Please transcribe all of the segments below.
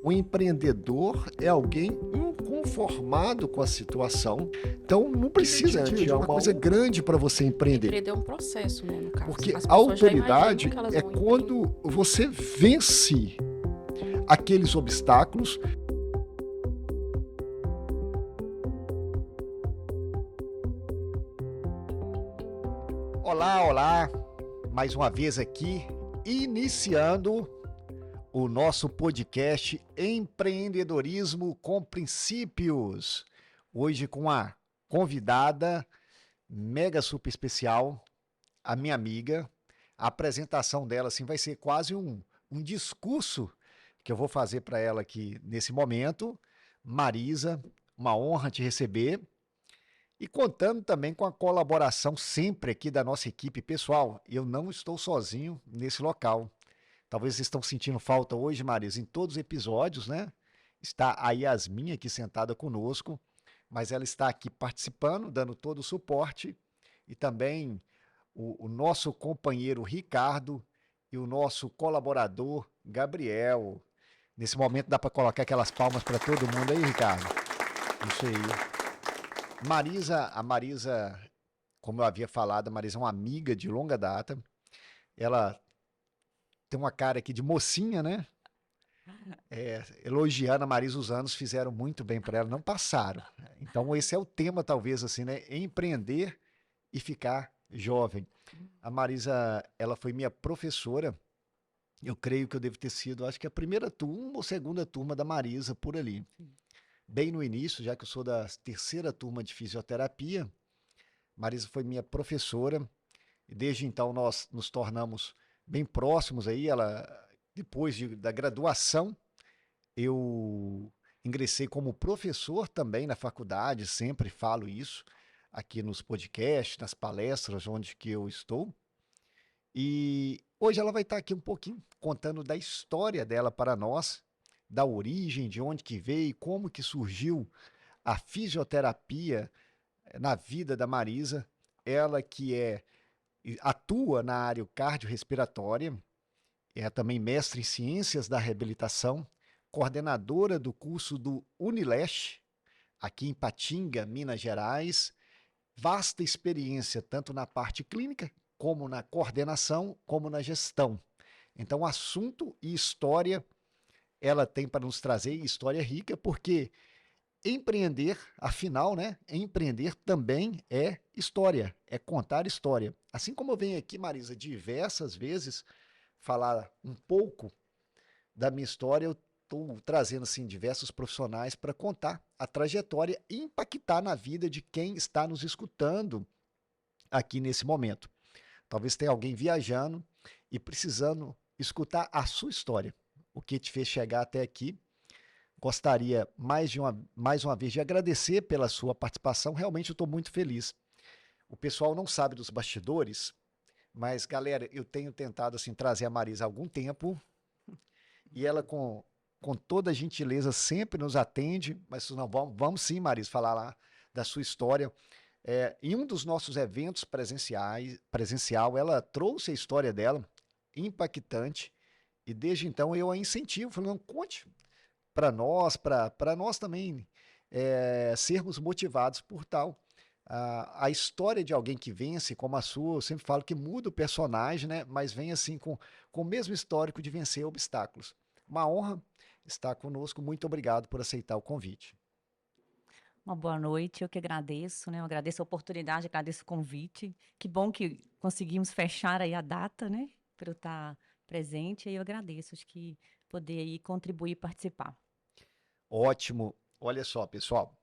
O empreendedor é alguém inconformado com a situação, então não precisa de uma coisa grande para você empreender. Empreender é um processo, né, no caso. Porque As a pessoas já autoridade imaginam que elas é vão quando você vence aqueles obstáculos. Olá, olá, mais uma vez aqui, iniciando o nosso podcast Empreendedorismo com Princípios. Hoje com a convidada mega super especial, a minha amiga. A apresentação dela assim, vai ser quase um discurso que eu vou fazer para ela aqui nesse momento. Marisa, uma honra te receber. E contando também com a colaboração sempre aqui da nossa equipe. Pessoal, eu não estou sozinho nesse local. Talvez vocês estão sentindo falta hoje, Marisa, em todos os episódios, né? Está a Yasmin aqui sentada conosco, mas ela está aqui participando, dando todo o suporte. E também o nosso companheiro Ricardo e o nosso colaborador Gabriel. Nesse momento dá para colocar aquelas palmas para todo mundo aí, Ricardo? Isso aí. A Marisa, como eu havia falado, a Marisa é uma amiga de longa data. Ela tem uma cara aqui de mocinha, né? Elogiando a Marisa, os anos fizeram muito bem para ela, não passaram. Então esse é o tema, talvez, assim, né? Empreender e ficar jovem. A Marisa, ela foi minha professora. Eu creio que eu devo ter sido, acho que a primeira turma ou segunda turma da Marisa por ali. Bem no início, já que eu sou da terceira turma de fisioterapia, Marisa foi minha professora e desde então nós nos tornamos bem próximos aí. Ela, depois da graduação, eu ingressei como professor também na faculdade, sempre falo isso aqui nos podcasts, nas palestras onde que eu estou. E hoje ela vai estar aqui um pouquinho contando da história dela para nós, da origem, de onde que veio, como que surgiu a fisioterapia na vida da Marisa. Ela que atua na área cardiorrespiratória, é também mestre em ciências da reabilitação, coordenadora do curso do Unileste, aqui em Patinga, Minas Gerais. Vasta experiência tanto na parte clínica, como na coordenação, como na gestão. Então, assunto e história ela tem para nos trazer, história rica, porque empreender, afinal, né? Empreender também é história, é contar história. Assim como eu venho aqui, Marisa, diversas vezes falar um pouco da minha história, eu estou trazendo assim diversos profissionais para contar a trajetória e impactar na vida de quem está nos escutando aqui nesse momento. Talvez tenha alguém viajando e precisando escutar a sua história, o que te fez chegar até aqui. Gostaria mais uma vez de agradecer pela sua participação. Realmente eu estou muito feliz. O pessoal não sabe dos bastidores, mas galera, eu tenho tentado assim trazer a Marisa há algum tempo e ela com toda a gentileza sempre nos atende. Mas não, vamos sim, Marisa, falar lá da sua história. Em um dos nossos eventos presencial, ela trouxe a história dela, impactante, e desde então eu a incentivo, falando, conte para nós também sermos motivados por tal. A história de alguém que vence, como a sua, eu sempre falo que muda o personagem, né? Mas vem assim com o mesmo histórico de vencer obstáculos. Uma honra estar conosco, muito obrigado por aceitar o convite. Uma boa noite, eu que agradeço, né? Eu agradeço a oportunidade, agradeço o convite. Que bom que conseguimos fechar aí a data, né? Para eu estar presente, e eu agradeço, acho que poder aí contribuir e participar. Ótimo. Olha só, pessoal,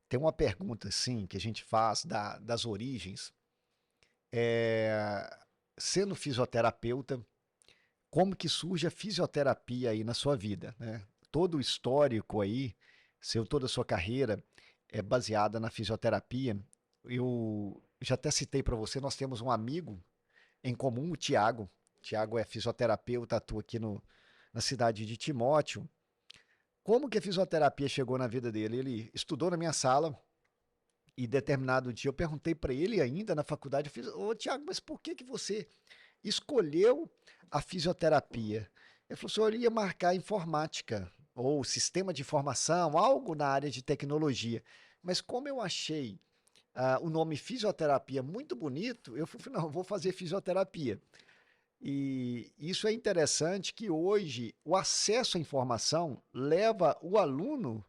tem uma pergunta assim que a gente faz das origens. Sendo fisioterapeuta, como que surge a fisioterapia aí na sua vida, né? Todo o histórico aí, toda a sua carreira é baseada na fisioterapia. Eu já até citei para você, nós temos um amigo em comum, o Tiago. Tiago é fisioterapeuta, atua aqui na cidade de Timóteo. Como que a fisioterapia chegou na vida dele? Ele estudou na minha sala e determinado dia eu perguntei para ele ainda na faculdade, eu fiz, ô Tiago, mas por que você escolheu a fisioterapia? Ele falou assim, eu ia marcar informática. ou sistema de informação, algo na área de tecnologia. Mas como eu achei o nome fisioterapia muito bonito, eu falei, não, vou fazer fisioterapia. E isso é interessante que hoje o acesso à informação leva o aluno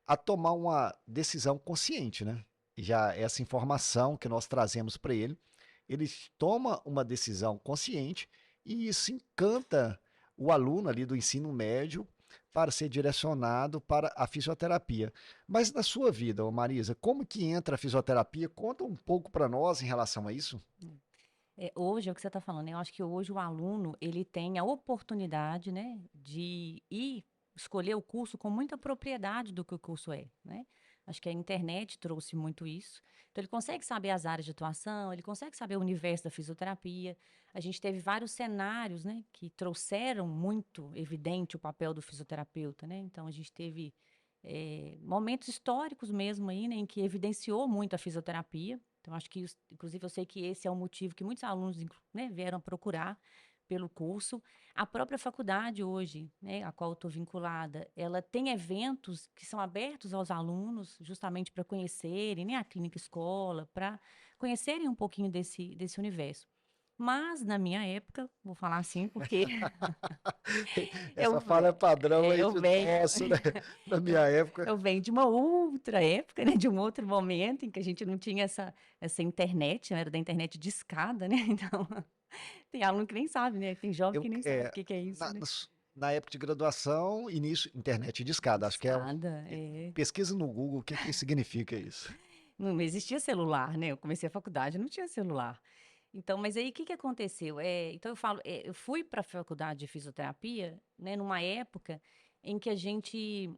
a tomar uma decisão consciente, né? Já essa informação que nós trazemos para ele, ele toma uma decisão consciente e isso encanta o aluno ali do ensino médio para ser direcionado para a fisioterapia. Mas na sua vida, ô Marisa, como que entra a fisioterapia? Conta um pouco para nós em relação a isso. Hoje, é o que você está falando, né, eu acho que hoje o aluno, ele tem a oportunidade, né, de ir escolher o curso com muita propriedade do que o curso é, né. Acho que a internet trouxe muito isso. Então ele consegue saber as áreas de atuação, ele consegue saber o universo da fisioterapia. A gente teve vários cenários, né, que trouxeram muito evidente o papel do fisioterapeuta, né. Então a gente teve, momentos históricos mesmo aí, né, em que evidenciou muito a fisioterapia. Então, acho que, inclusive, eu sei que esse é o motivo que muitos alunos, né, vieram procurar pelo curso. A própria faculdade hoje, né, a qual eu estou vinculada, ela tem eventos que são abertos aos alunos, justamente para conhecerem, né, a clínica escola, para conhecerem um pouquinho desse universo. Mas, na minha época, vou falar assim, porque Essa eu, fala é padrão aí eu de venho. nosso, né? Na minha época. Eu venho de uma outra época, né, de um outro momento em que a gente não tinha essa internet, né, era da internet discada, né, então tem aluno que nem sabe, né, tem jovem Eu, que nem sabe o que que é isso, na, né. na época de graduação, início, internet de escada. Acho que é. Discada, é. Pesquisa no Google o que, que significa isso. Não existia celular, né, eu comecei a faculdade, não tinha celular. Então, mas aí o que que aconteceu? Então eu falo, eu fui para a faculdade de fisioterapia, né, numa época em que a gente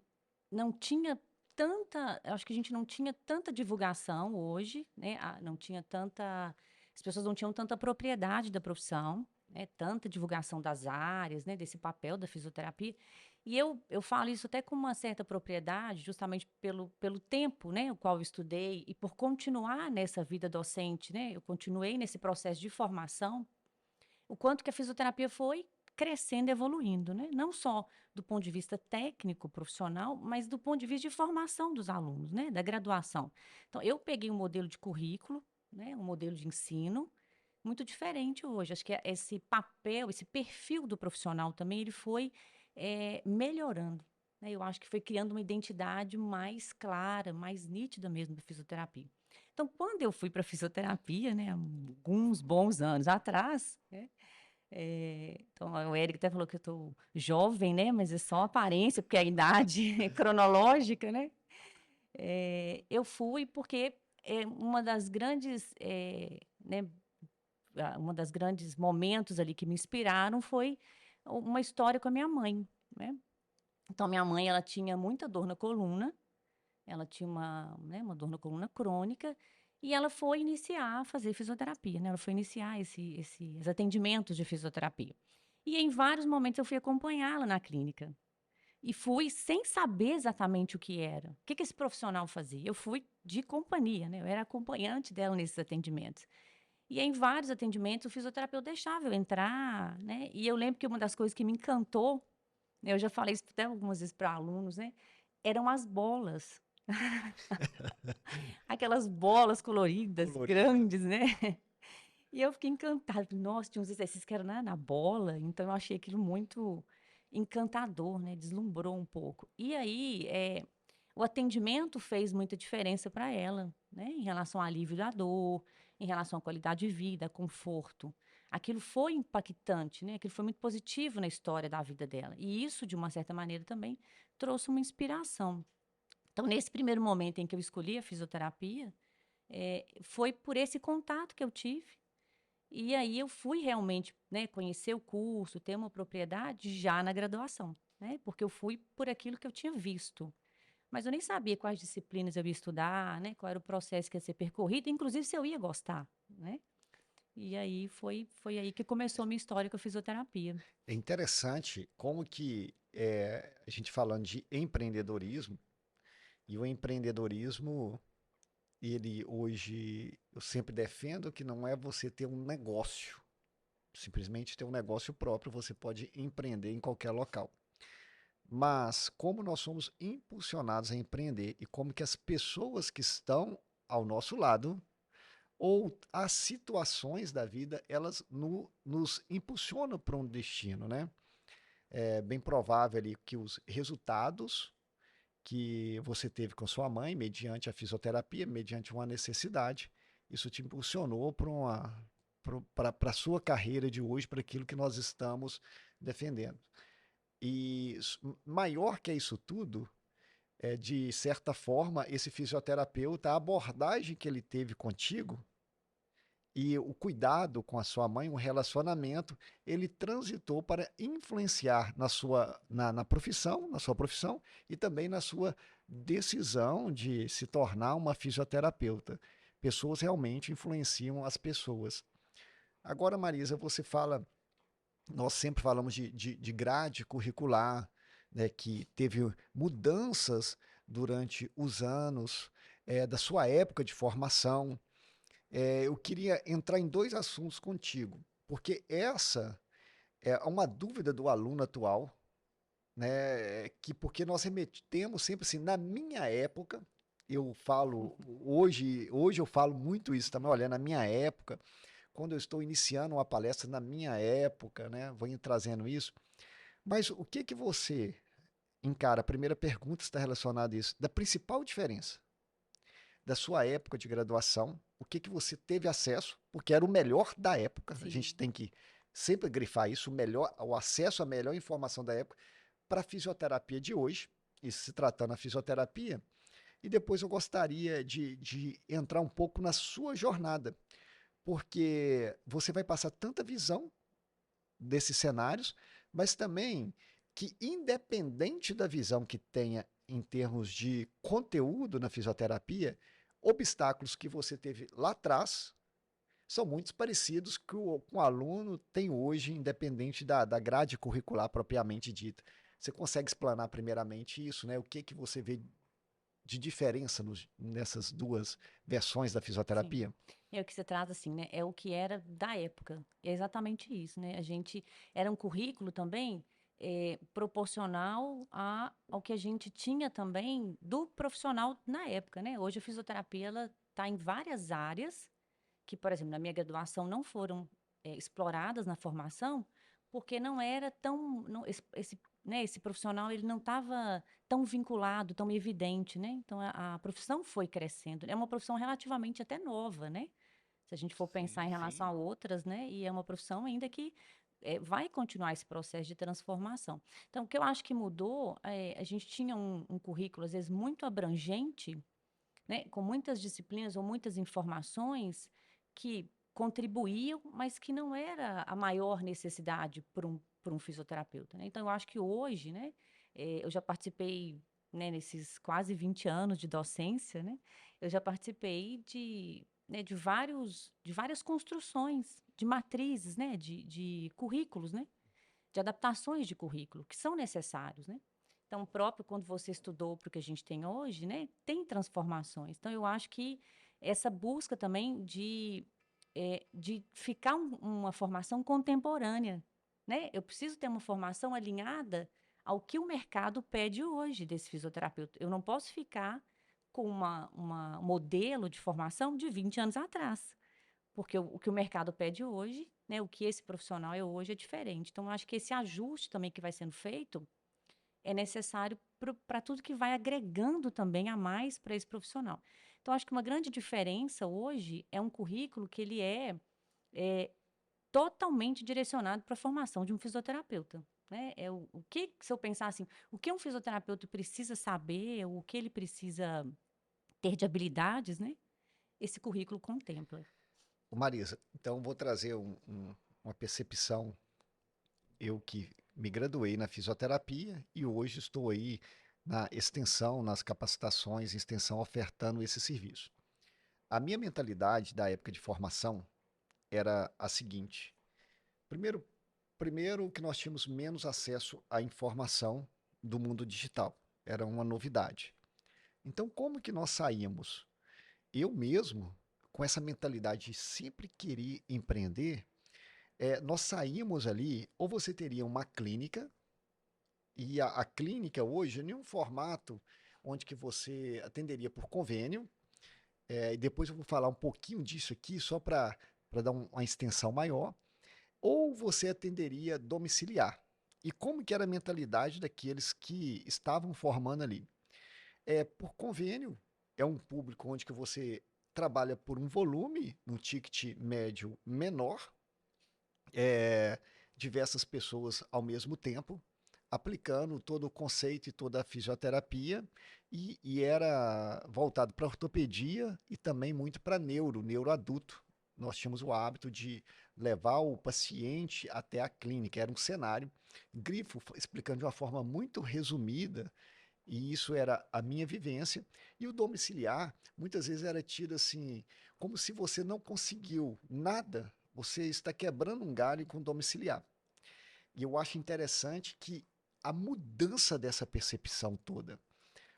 não tinha tanta, eu acho que a gente não tinha tanta divulgação hoje, né, não tinha tanta, as pessoas não tinham tanta propriedade da profissão, né, tanta divulgação das áreas, né, desse papel da fisioterapia. E eu falo isso até com uma certa propriedade, justamente pelo tempo, né, o qual eu estudei e por continuar nessa vida docente, né, eu continuei nesse processo de formação, o quanto que a fisioterapia foi crescendo, evoluindo, né? Não só do ponto de vista técnico, profissional, mas do ponto de vista de formação dos alunos, né? Da graduação. Então, eu peguei um modelo de currículo, né? Um modelo de ensino muito diferente hoje. Acho que esse papel, esse perfil do profissional também, ele foi melhorando. Né? Eu acho que foi criando uma identidade mais clara, mais nítida mesmo da fisioterapia. Então, quando eu fui para a fisioterapia, né, há alguns bons anos atrás, né, então, o Eric até falou que eu estou jovem, né? Mas é só aparência, porque a idade é cronológica, né? Eu fui porque uma das grandes, né, uma das grandes momentos ali que me inspiraram foi uma história com a minha mãe, né? Então, minha mãe, ela tinha muita dor na coluna, ela tinha né, uma dor na coluna crônica, e ela foi iniciar a fazer fisioterapia, né? Ela foi iniciar esses atendimentos de fisioterapia. E em vários momentos eu fui acompanhá-la na clínica. E fui sem saber exatamente o que era. O que que esse profissional fazia? Eu fui de companhia, né? Eu era acompanhante dela nesses atendimentos. E em vários atendimentos o fisioterapeuta deixava eu entrar, né? E eu lembro que uma das coisas que me encantou, né, eu já falei isso até algumas vezes para alunos, né? Eram as bolas. Aquelas bolas coloridas, Colorida. grandes, né. E eu fiquei encantada, falei: "Nossa, tinha uns exercícios que era na bola", então eu achei aquilo muito encantador, né, deslumbrou um pouco. E aí, o atendimento fez muita diferença para ela, né, em relação ao alívio da dor, em relação à qualidade de vida, conforto. Aquilo foi impactante, né, aquilo foi muito positivo na história da vida dela. E isso, de uma certa maneira, também trouxe uma inspiração. Então, nesse primeiro momento em que eu escolhi a fisioterapia, foi por esse contato que eu tive. E aí eu fui realmente, né, conhecer o curso, ter uma propriedade já na graduação, né? Porque eu fui por aquilo que eu tinha visto. Mas eu nem sabia quais disciplinas eu ia estudar, né? Qual era o processo que ia ser percorrido, inclusive se eu ia gostar, né? E aí foi aí que começou a minha história com a fisioterapia. É interessante como que a gente falando de empreendedorismo, e o empreendedorismo, ele hoje, eu sempre defendo que não é você ter um negócio, simplesmente ter um negócio próprio, você pode empreender em qualquer local. Mas como nós somos impulsionados a empreender e como que as pessoas que estão ao nosso lado ou as situações da vida, elas nos impulsionam para um destino, né? É bem provável ali que os resultados que você teve com sua mãe, mediante a fisioterapia, mediante uma necessidade, isso te impulsionou para a sua carreira de hoje, para aquilo que nós estamos defendendo. E maior que isso tudo, é de certa forma, esse fisioterapeuta, a abordagem que ele teve contigo e o cuidado com a sua mãe, o relacionamento, ele transitou para influenciar na profissão, na sua profissão e também na sua decisão de se tornar uma fisioterapeuta. Pessoas realmente influenciam as pessoas. Agora, Marisa, você fala, nós sempre falamos de grade curricular, né, que teve mudanças durante os anos, da sua época de formação. Eu queria entrar em dois assuntos contigo, porque essa é uma dúvida do aluno atual, né? Que porque nós remetemos sempre assim, na minha época, eu falo hoje eu falo muito isso também, olha, na minha época, quando eu estou iniciando uma palestra na minha época, né? Venho trazendo isso. Mas o que que você encara? A primeira pergunta está relacionada a isso, da principal diferença da sua época de graduação, o que que você teve acesso, porque era o melhor da época. A gente Sim. tem que sempre grifar isso, o melhor, o acesso à melhor informação da época para a fisioterapia de hoje, isso se tratando da fisioterapia. E depois eu gostaria de entrar um pouco na sua jornada, porque você vai passar tanta visão desses cenários, mas também que, independente da visão que tenha em termos de conteúdo na fisioterapia, obstáculos que você teve lá atrás são muito parecidos com o aluno tem hoje, independente da grade curricular propriamente dita. Você consegue explanar primeiramente isso, né? O que que você vê de diferença nessas duas versões da Sim. fisioterapia? É o que você traz assim, né? É o que era da época. É exatamente isso, né? A gente era um currículo também proporcional ao que a gente tinha também do profissional na época, né? Hoje a fisioterapia ela está em várias áreas que, por exemplo, na minha graduação não foram exploradas na formação, porque não era tão, né, esse profissional ele não estava tão vinculado, tão evidente, né? Então a profissão foi crescendo. É uma profissão relativamente até nova, né? Se a gente for pensar Sim, em relação a outras, né? E é uma profissão ainda que vai continuar esse processo de transformação. Então, o que eu acho que mudou, a gente tinha um currículo, às vezes, muito abrangente, né, com muitas disciplinas ou muitas informações que contribuíam, mas que não era a maior necessidade para um fisioterapeuta, né? Então, eu acho que hoje, né, eu já participei, né, nesses quase 20 anos de docência, né, eu já participei né, de várias construções, de matrizes, né, de currículos, né, de adaptações de currículo que são necessários, né? Então, próprio quando você estudou para o que a gente tem hoje, né, tem transformações. Então, eu acho que essa busca também de ficar uma formação contemporânea, né? Eu preciso ter uma formação alinhada ao que o mercado pede hoje desse fisioterapeuta. Eu não posso ficar com uma modelo de formação de 20 anos atrás. Porque o que o mercado pede hoje, né, o que esse profissional é hoje é diferente. Então, eu acho que esse ajuste também que vai sendo feito é necessário para tudo que vai agregando também a mais para esse profissional. Então, acho que uma grande diferença hoje é um currículo que ele é totalmente direcionado para a formação de um fisioterapeuta. Né? O que, se eu pensar assim, o que um fisioterapeuta precisa saber, o que ele precisa ter de habilidades, né? Esse currículo contempla. Ô Marisa, então vou trazer uma percepção. Eu que me graduei na fisioterapia e hoje estou aí na extensão, nas capacitações, em extensão, ofertando esse serviço. A minha mentalidade da época de formação era a seguinte: primeiro, primeiro que nós tínhamos menos acesso à informação do mundo digital, era uma novidade. Então, como que nós saímos? Eu mesmo, com essa mentalidade de sempre querer empreender, nós saímos ali, ou você teria uma clínica, E a clínica hoje é em um formato onde que você atenderia por convênio, e depois eu vou falar um pouquinho disso aqui, só para dar uma extensão maior, ou você atenderia domiciliar. E como que era a mentalidade daqueles que estavam formando ali? Por convênio, é um público onde que você trabalha por um volume, um ticket médio menor, é, diversas pessoas ao mesmo tempo, aplicando todo o conceito e toda a fisioterapia, e era voltado para ortopedia e também muito para neuroadulto. Nós tínhamos o hábito de levar o paciente até a clínica, era um cenário. Grifo explicando de uma forma muito resumida, e isso era a minha vivência. E o domiciliar, muitas vezes era tido assim, como se você não conseguiu nada, você está quebrando um galho com o domiciliar. E eu acho interessante que a mudança dessa percepção toda,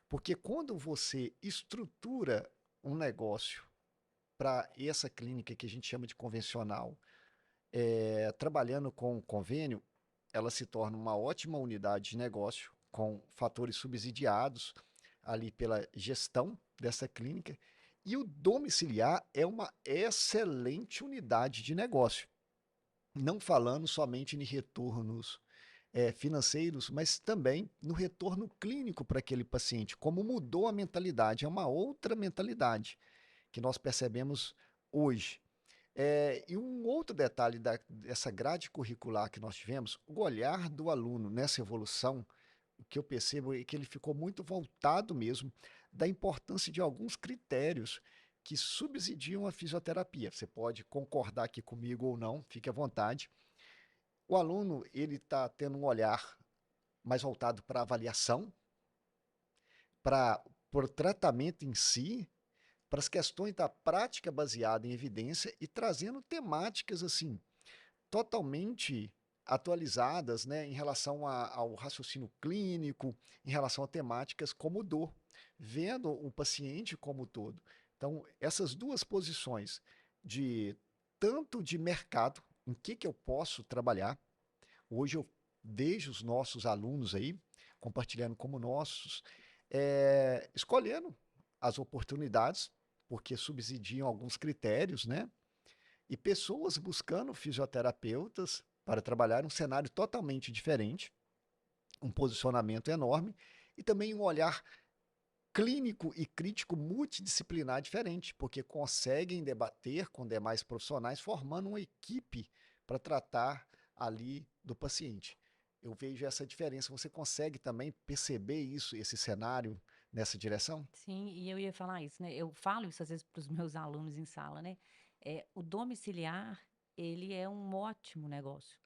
porque quando você estrutura um negócio para essa clínica que a gente chama de convencional, trabalhando com convênio, ela se torna uma ótima unidade de negócio, com fatores subsidiados ali pela gestão dessa clínica. E o domiciliar é uma excelente unidade de negócio. Não falando somente em retornos financeiros, mas também no retorno clínico para aquele paciente. Como mudou a mentalidade, é uma outra mentalidade que nós percebemos hoje. E um outro detalhe dessa grade curricular que nós tivemos, o olhar do aluno nessa evolução, o que eu percebo é que ele ficou muito voltado mesmo da importância de alguns critérios que subsidiam a fisioterapia. Você pode concordar aqui comigo ou não, fique à vontade. O aluno ele está tendo um olhar mais voltado para a avaliação, para o tratamento em si, para as questões da prática baseada em evidência e trazendo temáticas assim totalmente atualizadas, né, em relação ao raciocínio clínico, em relação a temáticas como dor, vendo o paciente como um todo. Então, essas duas posições de tanto de mercado, em que eu posso trabalhar. Hoje eu vejo os nossos alunos aí compartilhando como nossos, escolhendo as oportunidades, porque subsidiam alguns critérios, né? E pessoas buscando fisioterapeutas para trabalhar um cenário totalmente diferente, um posicionamento enorme e também um olhar clínico e crítico multidisciplinar diferente, porque conseguem debater com demais profissionais, formando uma equipe para tratar ali do paciente. Eu vejo essa diferença. Você consegue também perceber isso, esse cenário nessa direção? Sim, e eu ia falar isso, né? Eu falo isso às vezes para os meus alunos em sala, né? O domiciliar, ele é um ótimo negócio,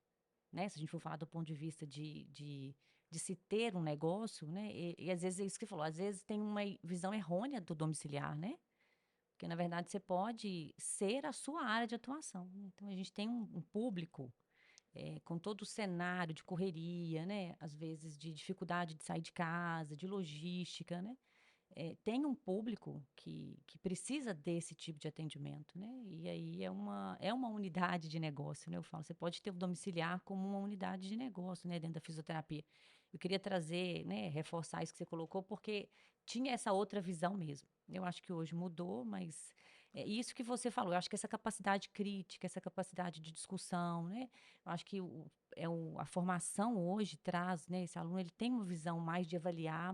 né? Se a gente for falar do ponto de vista de se ter um negócio, né? E às vezes é isso que você falou, às vezes tem uma visão errônea do domiciliar, né? Porque na verdade você pode ser a sua área de atuação, né? Então a gente tem um público com todo o cenário de correria, né? Às vezes de dificuldade de sair de casa, de logística, né? Tem um público que precisa desse tipo de atendimento, né? E aí é uma unidade de negócio, né? Eu falo, você pode ter o domiciliar como uma unidade de negócio, né? Dentro da fisioterapia. Eu queria trazer, né? Reforçar isso que você colocou, porque tinha essa outra visão mesmo. Eu acho que hoje mudou, mas é isso que você falou. Eu acho que essa capacidade crítica, essa capacidade de discussão, né? Eu acho que a formação hoje traz, né? Esse aluno ele tem uma visão mais de avaliar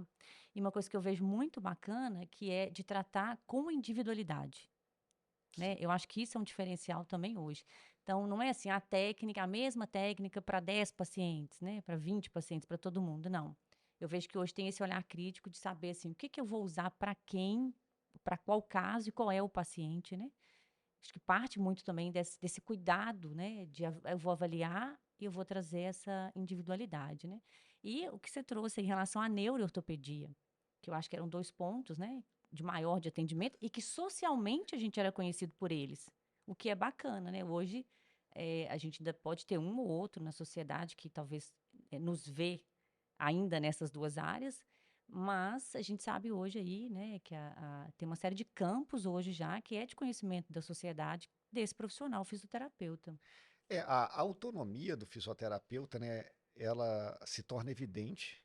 e uma coisa que eu vejo muito bacana, que é de tratar com individualidade, né? Eu acho que isso é um diferencial também hoje. Então, não é assim a mesma técnica para 10 pacientes, né? Para 20 pacientes, para todo mundo, não. Eu vejo que hoje tem esse olhar crítico de saber assim, o que que eu vou usar para quem, para qual caso e qual é o paciente, né? Acho que parte muito também desse cuidado, né? Eu vou avaliar e eu vou trazer essa individualidade, né? E o que você trouxe em relação à neuroortopedia, que eu acho que eram dois pontos, né? De maior de atendimento e que socialmente a gente era conhecido por eles, o que é bacana, né? Hoje a gente ainda pode ter um ou outro na sociedade que talvez nos vê ainda nessas duas áreas, mas a gente sabe hoje aí, né, que tem uma série de campos hoje já que é de conhecimento da sociedade desse profissional fisioterapeuta. A autonomia do fisioterapeuta, né, ela se torna evidente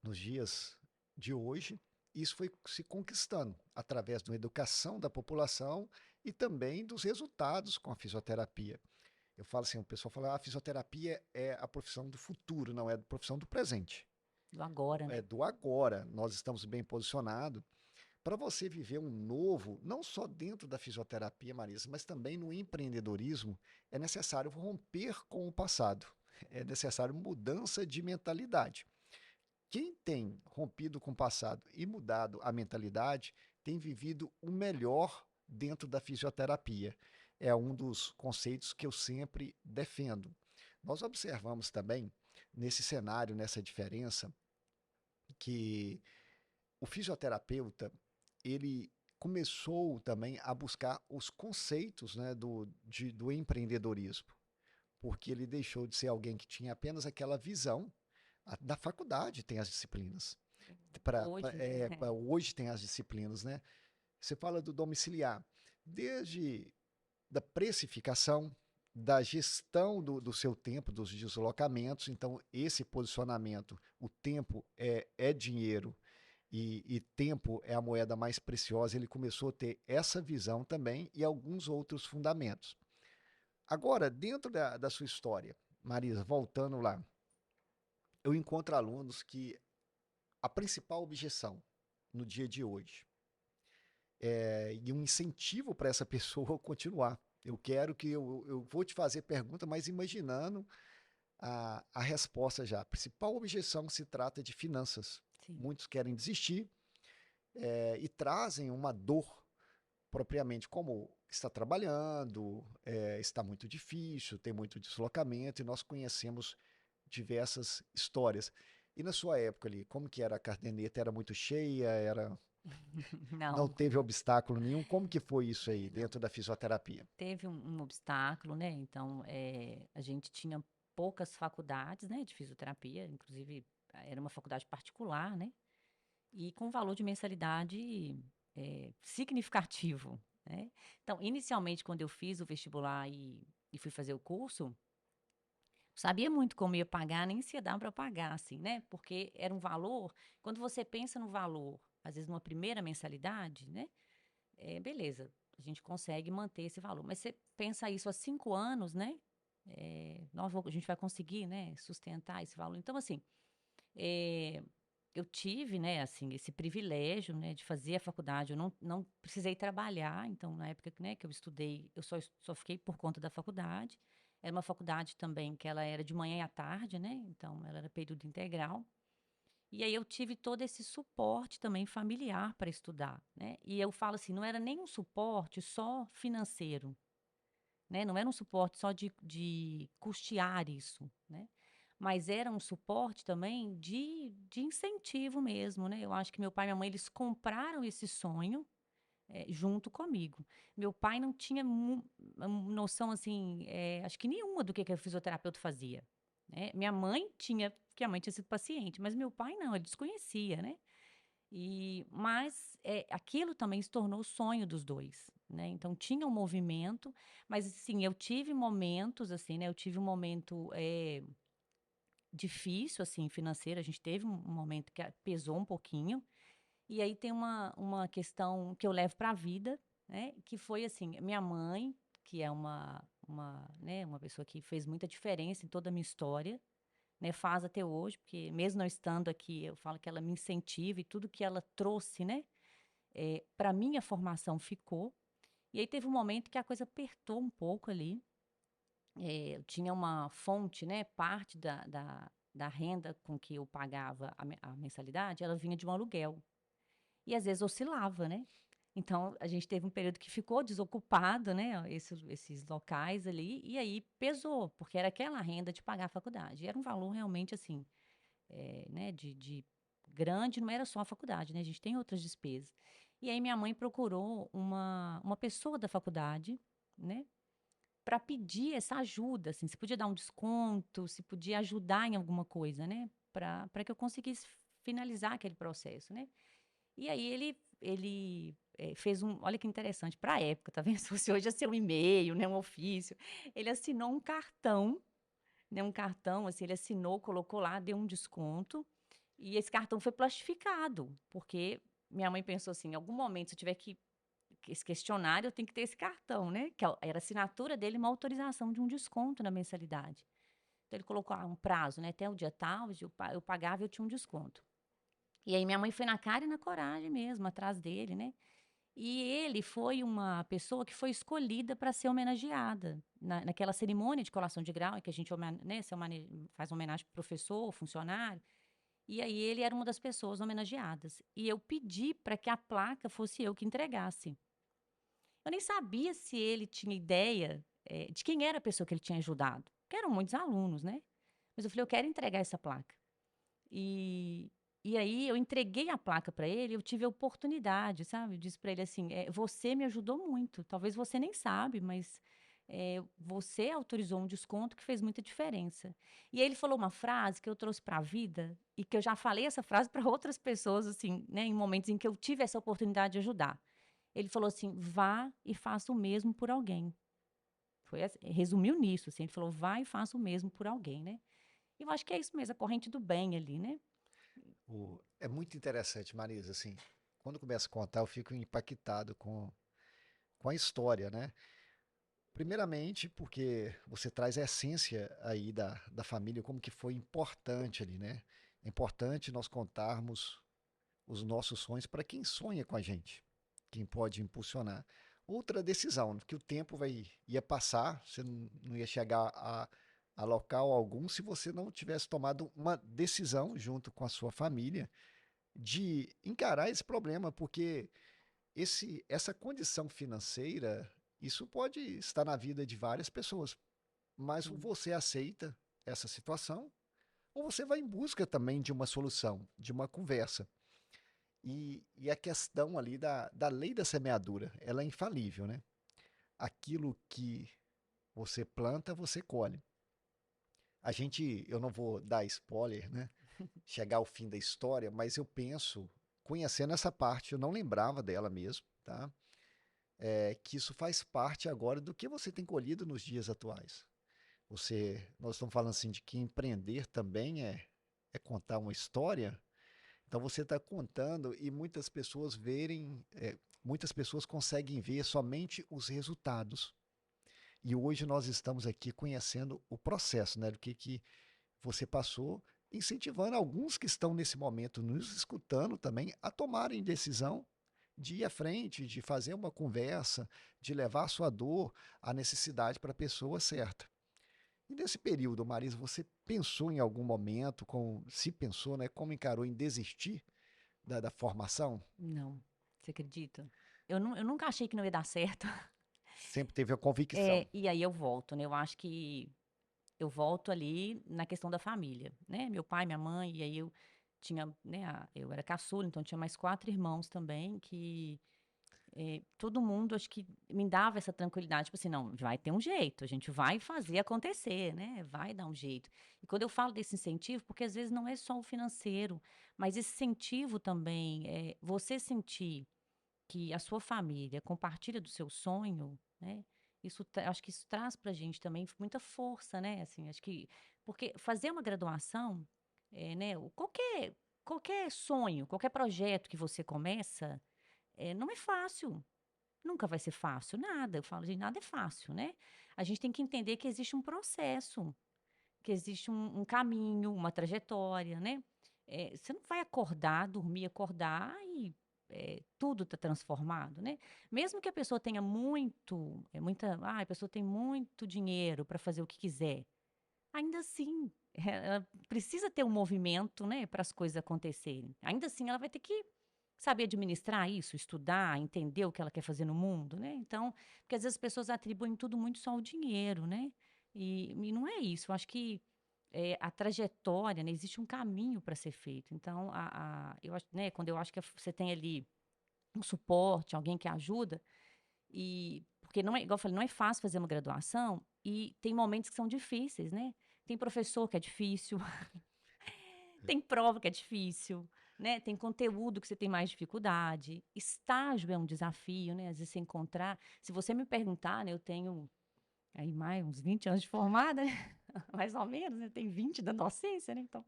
nos dias de hoje. Isso foi se conquistando através de uma educação da população e também dos resultados com a fisioterapia. Eu falo assim, o pessoal fala, a fisioterapia é a profissão do futuro, não é a profissão do presente. Do agora, É né? do agora. Nós estamos bem posicionados para você viver um novo, não só dentro da fisioterapia, Marisa, mas também no empreendedorismo, é necessário romper com o passado. É necessário mudança de mentalidade. Quem tem rompido com o passado e mudado a mentalidade tem vivido o melhor dentro da fisioterapia. É um dos conceitos que eu sempre defendo. Nós observamos também, nesse cenário, nessa diferença, que o fisioterapeuta, ele começou também a buscar os conceitos, né, do empreendedorismo, porque ele deixou de ser alguém que tinha apenas aquela visão. Da faculdade tem as disciplinas. Hoje, né? Hoje tem as disciplinas, né? Você fala do domiciliar, desde da precificação, da gestão do seu tempo, dos deslocamentos. Então, esse posicionamento, o tempo é dinheiro e tempo é a moeda mais preciosa. Ele começou a ter essa visão também e alguns outros fundamentos. Agora, dentro da sua história, Marisa, voltando lá, eu encontro alunos que a principal objeção no dia de hoje e um incentivo para essa pessoa continuar. Eu quero que eu vou te fazer pergunta, mas imaginando a resposta já. A principal objeção se trata de finanças. Sim. Muitos querem desistir e trazem uma dor propriamente, como está trabalhando, está muito difícil, tem muito deslocamento, e nós conhecemos diversas histórias. E na sua época ali, como que era a caderneta? Era muito cheia? Não Não, teve obstáculo nenhum? Como que foi isso aí não. dentro da fisioterapia? Teve um obstáculo, né? Então, a gente tinha poucas faculdades, né, de fisioterapia, inclusive era uma faculdade particular, né? E com valor de mensalidade significativo, né? Então, inicialmente, quando eu fiz o vestibular e fui fazer o curso, sabia muito como ia pagar, nem se ia dar para pagar, assim, né? Porque era um valor. Quando você pensa no valor, às vezes numa primeira mensalidade, né? Beleza, a gente consegue manter esse valor. Mas você pensa isso há 5 anos, né? A gente vai conseguir, né, sustentar esse valor. Então, assim, é, eu tive, né, assim, esse privilégio, né, de fazer a faculdade. Eu não precisei trabalhar. Então, na época, né, que eu estudei, eu só fiquei por conta da faculdade. Era uma faculdade também que ela era de manhã e à tarde, né? Então, ela era período integral. E aí eu tive todo esse suporte também familiar para estudar, né? E eu falo assim, não era nem um suporte só financeiro, né? Não era um suporte só de custear isso, né? Mas era um suporte também de incentivo mesmo, né? Eu acho que meu pai e minha mãe, eles compraram esse sonho junto comigo. Meu pai não tinha noção, assim, acho que nenhuma do que o fisioterapeuta fazia, né? Minha mãe tinha, porque a mãe tinha sido paciente, mas meu pai não, ele desconhecia, né? Mas aquilo também se tornou o sonho dos dois, né? Então tinha um movimento, mas assim, eu tive momentos, assim, né? Eu tive um momento difícil, assim, financeiro. A gente teve um momento que pesou um pouquinho, e aí tem uma questão que eu levo para a vida, né? Que foi assim, minha mãe, que é né, uma pessoa que fez muita diferença em toda a minha história, né? Faz até hoje, porque mesmo não estando aqui, eu falo que ela me incentiva e tudo que ela trouxe, né? Para minha formação ficou. E aí teve um momento que a coisa apertou um pouco ali. Eu tinha uma fonte, né? Parte da renda com que eu pagava a mensalidade, ela vinha de um aluguel. E às vezes oscilava, né? Então, a gente teve um período que ficou desocupado, né? Esses locais ali, e aí pesou, porque era aquela renda de pagar a faculdade. E era um valor realmente assim, né? De grande, não era só a faculdade, né? A gente tem outras despesas. E aí minha mãe procurou uma pessoa da faculdade, né? Para pedir essa ajuda, assim, se podia dar um desconto, se podia ajudar em alguma coisa, né? Para que eu conseguisse finalizar aquele processo, né? E aí ele fez olha que interessante, para a época, tá vendo? Se fosse hoje ia ser um e-mail, né, um ofício. Ele assinou um cartão, né, um cartão, assim, ele assinou, colocou lá, deu um desconto. E esse cartão foi plastificado, porque minha mãe pensou assim, em algum momento, se eu tiver que esse questionário, eu tenho que ter esse cartão, né? Que era a assinatura dele, uma autorização de um desconto na mensalidade. Então ele colocou um prazo, né? Até o dia tal, eu pagava e eu tinha um desconto. E aí minha mãe foi na cara e na coragem mesmo, atrás dele, né? E ele foi uma pessoa que foi escolhida para ser homenageada naquela cerimônia de colação de grau, em que a gente né, faz homenagem para o professor, funcionário. E aí ele era uma das pessoas homenageadas. E eu pedi para que a placa fosse eu que entregasse. Eu nem sabia se ele tinha ideia, de quem era a pessoa que ele tinha ajudado, porque eram muitos alunos, né. Mas eu falei: "Eu quero entregar essa placa". E e aí eu entreguei a placa para ele, eu tive a oportunidade, sabe, eu disse para ele assim: "Você me ajudou muito, talvez você nem sabe, mas, você autorizou um desconto que fez muita diferença". E aí ele falou uma frase que eu trouxe para a vida, e que eu já falei essa frase para outras pessoas, assim, né, em momentos em que eu tive essa oportunidade de ajudar. Ele falou assim: "Vá e faça o mesmo por alguém". Foi assim, resumiu nisso, assim, ele falou: "Vá e faça o mesmo por alguém", né. E eu acho que é isso mesmo, a corrente do bem ali, né. É muito interessante, Marisa, assim, quando começa a contar, eu fico impactado com a história, né? Primeiramente, porque você traz a essência aí da família, como que foi importante ali, né? É importante nós contarmos os nossos sonhos para quem sonha com a gente, quem pode impulsionar. Outra decisão, que o tempo ia passar, você não ia chegar a local algum se você não tivesse tomado uma decisão junto com a sua família de encarar esse problema, porque essa condição financeira, isso pode estar na vida de várias pessoas, mas Sim. você aceita essa situação ou você vai em busca também de uma solução, de uma conversa. E a questão ali da lei da semeadura, ela é infalível, né? Aquilo que você planta, você colhe. Eu não vou dar spoiler, né? Chegar ao fim da história, mas eu penso, conhecendo essa parte, eu não lembrava dela mesmo, tá? Que isso faz parte agora do que você tem colhido nos dias atuais. Nós estamos falando assim de que empreender também é contar uma história. Então você está contando e muitas pessoas conseguem ver somente os resultados. E hoje nós estamos aqui conhecendo o processo, né, do que você passou, incentivando alguns que estão nesse momento nos escutando também a tomarem decisão de ir à frente, de fazer uma conversa, de levar a sua dor, a necessidade para a pessoa certa. E nesse período, Marisa, você pensou em algum momento, se pensou, né, como encarou em desistir da formação? Não, você acredita? Eu nunca achei que não ia dar certo. Sempre teve a convicção. E aí eu volto, né, eu acho que eu volto ali na questão da família, né, meu pai, minha mãe, e aí eu tinha, né, eu era caçula, então tinha mais 4 irmãos também que, todo mundo acho que me dava essa tranquilidade, tipo assim: "Não, vai ter um jeito, a gente vai fazer acontecer, né, vai dar um jeito". E quando eu falo desse incentivo, porque às vezes não é só o financeiro, mas esse incentivo também, você sentir que a sua família compartilha do seu sonho, né, acho que isso traz pra gente também muita força, né, assim, acho que porque fazer uma graduação, né, qualquer sonho, qualquer projeto que você começa, não é fácil, nunca vai ser fácil, nada, eu falo: de nada é fácil", né. A gente tem que entender que existe um processo, que existe um caminho, uma trajetória, né. Você não vai acordar, dormir, acordar e, tudo está transformado, né. Mesmo que a pessoa tenha a pessoa tem muito dinheiro para fazer o que quiser, ainda assim, ela precisa ter um movimento, né, para as coisas acontecerem. Ainda assim ela vai ter que saber administrar isso, estudar, entender o que ela quer fazer no mundo, né. Então, porque às vezes as pessoas atribuem tudo muito só ao dinheiro, né. E não é isso, eu acho que, a trajetória, né, existe um caminho para ser feito. Então eu acho, né, quando eu acho que você tem ali um suporte, alguém que ajuda, porque não é igual eu falei, não é fácil fazer uma graduação e tem momentos que são difíceis, né. Tem professor que é difícil, tem prova que é difícil, né, tem conteúdo que você tem mais dificuldade, estágio é um desafio, né, às vezes você encontrar se você me perguntar, né, eu tenho aí mais uns 20 anos de formada, mais ou menos, né, tem 20 da docência, né, então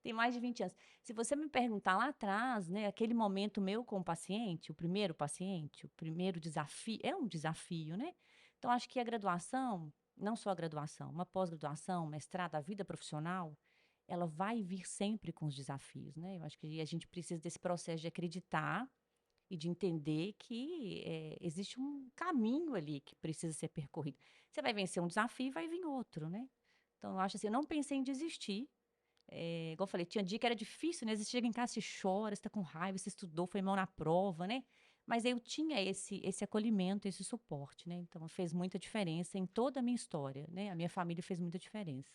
Tem mais de 20 anos. Se você me perguntar lá atrás, né, aquele momento meu com o paciente, o primeiro desafio, é um desafio, né? Então, acho que a graduação, não só a graduação, uma pós-graduação, mestrado, a vida profissional, ela vai vir sempre com os desafios, né? Eu acho que a gente precisa desse processo de acreditar e de entender que existe um caminho ali que precisa ser percorrido. Você vai vencer um desafio e vai vir outro, né? Então, eu acho assim, eu não pensei em desistir. Igual eu falei, tinha dia que era difícil, né? Você chega em casa, você chora, você tá com raiva, você estudou, foi mal na prova, né? Mas eu tinha esse acolhimento, esse suporte, né? Então, fez muita diferença em toda a minha história, né? A minha família fez muita diferença.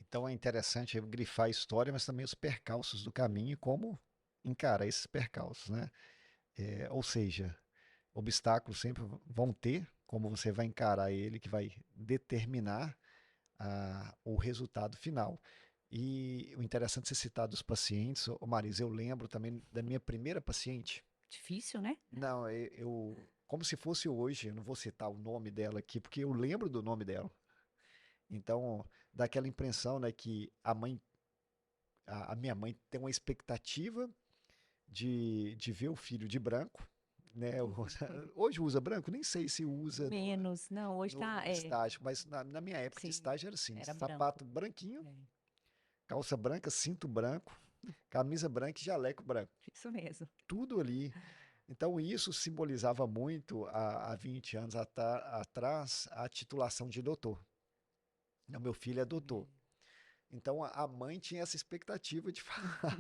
Então é interessante eu grifar a história, mas também os percalços do caminho e como encarar esses percalços, né? Ou seja, obstáculos sempre vão ter, como você vai encarar ele, que vai determinar o resultado final. E o interessante é você citar dos pacientes, ô Marisa, eu lembro também da minha primeira paciente. Difícil, né? Não, como se fosse hoje, eu não vou citar o nome dela aqui, porque eu lembro do nome dela. Então, dá aquela impressão, né, que a minha mãe tem uma expectativa de ver o filho de branco, né? Hoje usa branco? Nem sei se usa Menos. Não, hoje no, tá. no estágio, mas na minha época de Sim, estágio era assim: era branco. sapato branquinho, É, calça branca, cinto branco, camisa branca e jaleco branco. isso mesmo. Tudo ali. Então, isso simbolizava muito, há 20 anos atrás, a titulação de doutor. O meu filho é doutor. Então, a mãe tinha essa expectativa de falar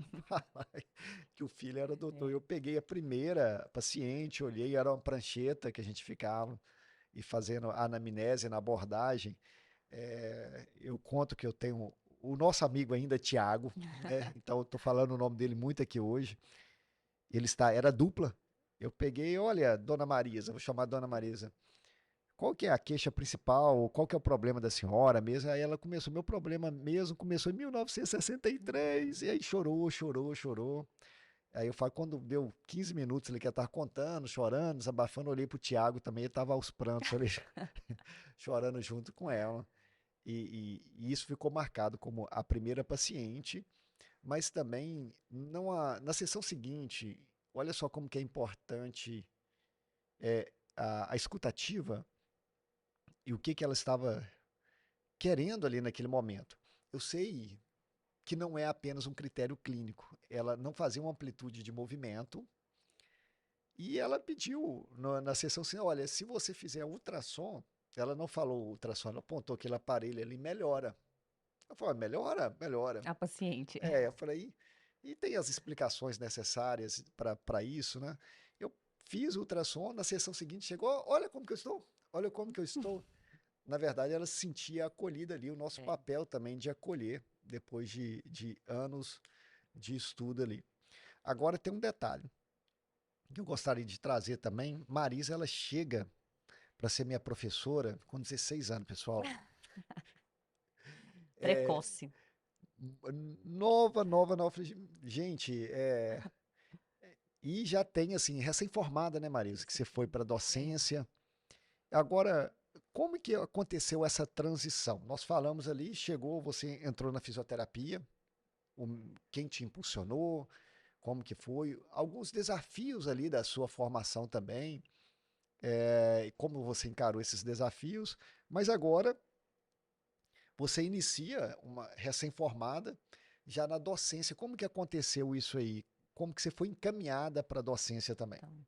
que o filho era doutor. É, Eu peguei a primeira paciente, olhei, era uma prancheta que a gente ficava e fazendo a anamnese na abordagem. Eu conto que eu tenho o nosso amigo ainda, Tiago, né? Então, eu estou falando o nome dele muito aqui hoje. Era dupla. Eu peguei, olha, Dona Marisa, vou chamar Dona Marisa. Qual que é a queixa principal? Qual que é o problema da senhora mesmo? Aí ela começou, meu problema mesmo começou em 1963, e aí chorou, chorou, chorou. Aí eu falo, quando deu 15 minutos, ele quer estar contando, chorando, desabafando, eu olhei pro Tiago também, ele estava aos prantos ali, chorando junto com ela. E isso ficou marcado como a primeira paciente, mas também na sessão seguinte, olha só como que é importante a escutativa e o que ela estava querendo ali naquele momento. Eu sei que não é apenas um critério clínico, ela não fazia uma amplitude de movimento e ela pediu na sessão assim, olha, se você fizer ultrassom, ela não falou ultrassom, ela apontou aquele aparelho ali, melhora. Eu falei, melhora? Melhora. a paciente. Eu falei, e tem as explicações necessárias para isso, né? Eu fiz o ultrassom, na sessão seguinte chegou, olha como que eu estou, olha como que eu estou. Na verdade, ela se sentia acolhida ali, o nosso É. papel também de acolher, depois de anos de estudo ali. Agora tem um detalhe que eu gostaria de trazer também. Marisa, ela chega para ser minha professora com 16 anos, pessoal. Precoce. Nova, nova, nova. Gente, e já tem, assim, recém-formada, né, Marisa, que você foi para É. docência. Agora, como que aconteceu essa transição? Nós falamos ali, chegou, você entrou na fisioterapia, quem te impulsionou, como que foi, alguns desafios ali da sua formação também, e como você encarou esses desafios, mas agora você inicia uma recém-formada já na docência. Como que aconteceu isso aí? Como que você foi encaminhada para a docência também? Então,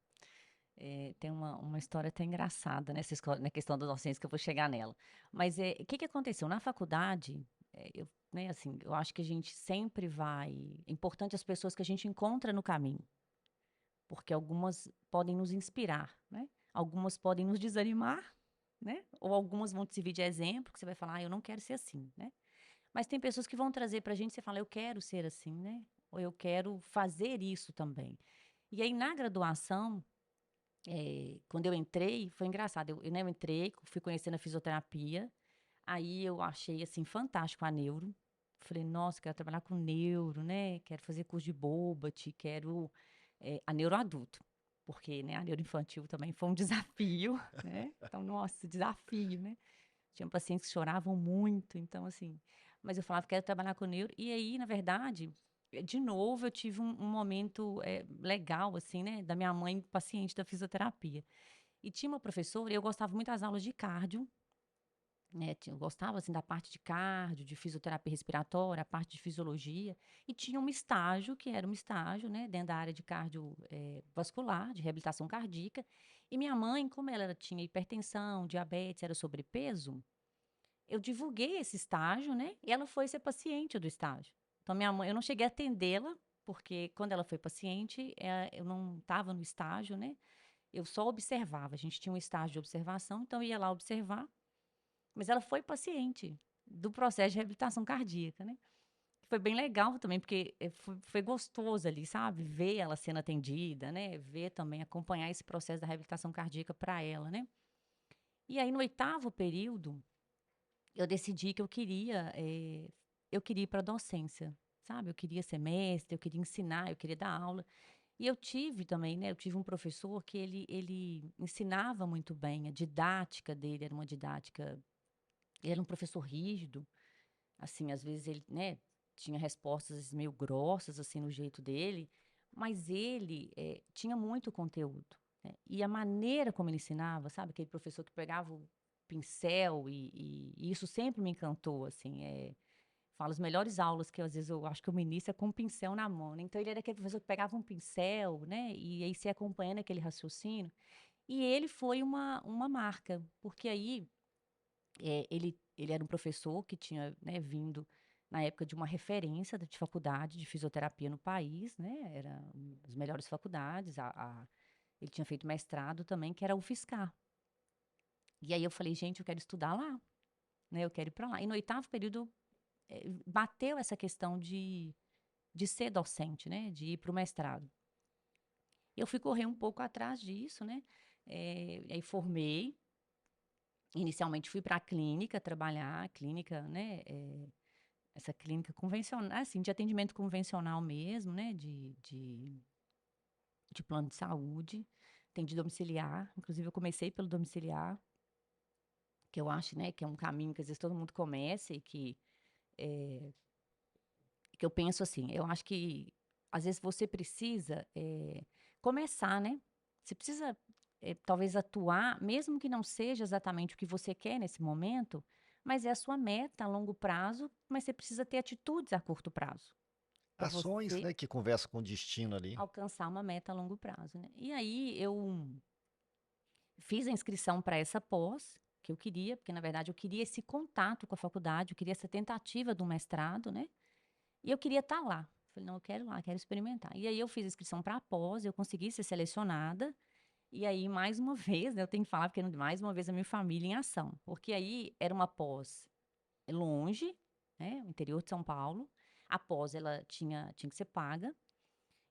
tem uma história até engraçada na questão da docência, que eu vou chegar nela. Mas o que que aconteceu? Na faculdade, né, assim, eu acho que a gente sempre vai. É importante as pessoas que a gente encontra no caminho, porque algumas podem nos inspirar, né? Algumas podem nos desanimar, né? Ou algumas vão te servir de exemplo, que você vai falar, eu não quero ser assim, né? Mas tem pessoas que vão trazer pra gente, você fala, eu quero ser assim, né? Ou eu quero fazer isso também. E aí, na graduação, quando eu entrei, foi engraçado. Né, eu entrei, fui conhecendo a fisioterapia. Aí eu achei, assim, fantástico a neuro. Falei, nossa, quero trabalhar com neuro, né? Quero fazer curso de Bobat, quero a neuro adulto. Porque, né, a neuro infantil também foi um desafio, né? Então, nossa, desafio, né? Tinha pacientes que choravam muito, então, assim. Mas eu falava, quero trabalhar com neuro. E aí, na verdade, de novo, eu tive um momento legal, assim, né, da minha mãe paciente da fisioterapia. E tinha uma professora, eu gostava muito das aulas de cardio, né, eu gostava, assim, da parte de cardio, de fisioterapia respiratória, a parte de fisiologia, e tinha um estágio, que era um estágio, né, dentro da área de cardio vascular, de reabilitação cardíaca, e minha mãe, como ela tinha hipertensão, diabetes, era sobrepeso, eu divulguei esse estágio, né, e ela foi ser paciente do estágio. Então minha mãe eu não cheguei a atendê-la, porque quando ela foi paciente, eu não estava no estágio, né, eu só observava, a gente tinha um estágio de observação, então eu ia lá observar, mas ela foi paciente do processo de reabilitação cardíaca, né. Foi bem legal também, porque, foi gostoso ali, sabe, ver ela sendo atendida, né, ver também, acompanhar esse processo da reabilitação cardíaca para ela, né. E aí no 8º período, eu decidi que eu queria ir pra docência, sabe, eu queria ser mestre, eu queria ensinar, eu queria dar aula. E eu tive também, né, eu tive um professor que ele ensinava muito bem, a didática dele era uma didática ele era um professor rígido, assim, às vezes ele, né, tinha respostas meio grossas, assim, no jeito dele, mas ele, tinha muito conteúdo, né, e a maneira como ele ensinava, sabe, aquele professor que pegava o pincel e isso sempre me encantou, assim, falo as melhores aulas que às vezes eu acho que eu ministro é com um pincel na mão, né, então ele era aquele professor que pegava um pincel, né, e aí você acompanhando aquele raciocínio, e ele foi uma marca, porque aí ele era um professor que tinha, né, vindo na época de uma referência de faculdade de fisioterapia no país, né, era uma das melhores faculdades, ele tinha feito mestrado também, que era o UFSCar. E aí eu falei: "Gente, eu quero estudar lá, né, eu quero ir para lá". E no 8º período, bateu essa questão de ser docente, né, de ir para o mestrado. Eu fui correr um pouco atrás disso, né, aí formei, inicialmente fui para a clínica trabalhar, clínica, né, essa clínica convencional, assim, de atendimento convencional mesmo, né, de plano de saúde, atendi domiciliar, inclusive eu comecei pelo domiciliar, que eu acho, né, que é um caminho que às vezes todo mundo começa e que eu penso assim, eu acho que às vezes você precisa começar, né? Você precisa talvez atuar, mesmo que não seja exatamente o que você quer nesse momento, mas é a sua meta a longo prazo, mas você precisa ter atitudes a curto prazo para Ações, você né, que conversam com o destino ali. alcançar uma meta a longo prazo, né? E aí eu fiz a inscrição para essa pós que eu queria, porque na verdade eu queria esse contato com a faculdade, eu queria essa tentativa do mestrado, né? E eu queria estar lá. Falei, não, eu quero ir lá, quero experimentar. E aí eu fiz a inscrição para a pós, eu consegui ser selecionada. E aí, mais uma vez, né, eu tenho que falar, porque mais uma vez a minha família em ação. Porque aí era uma pós longe, né, no interior de São Paulo. A pós, ela tinha que ser paga.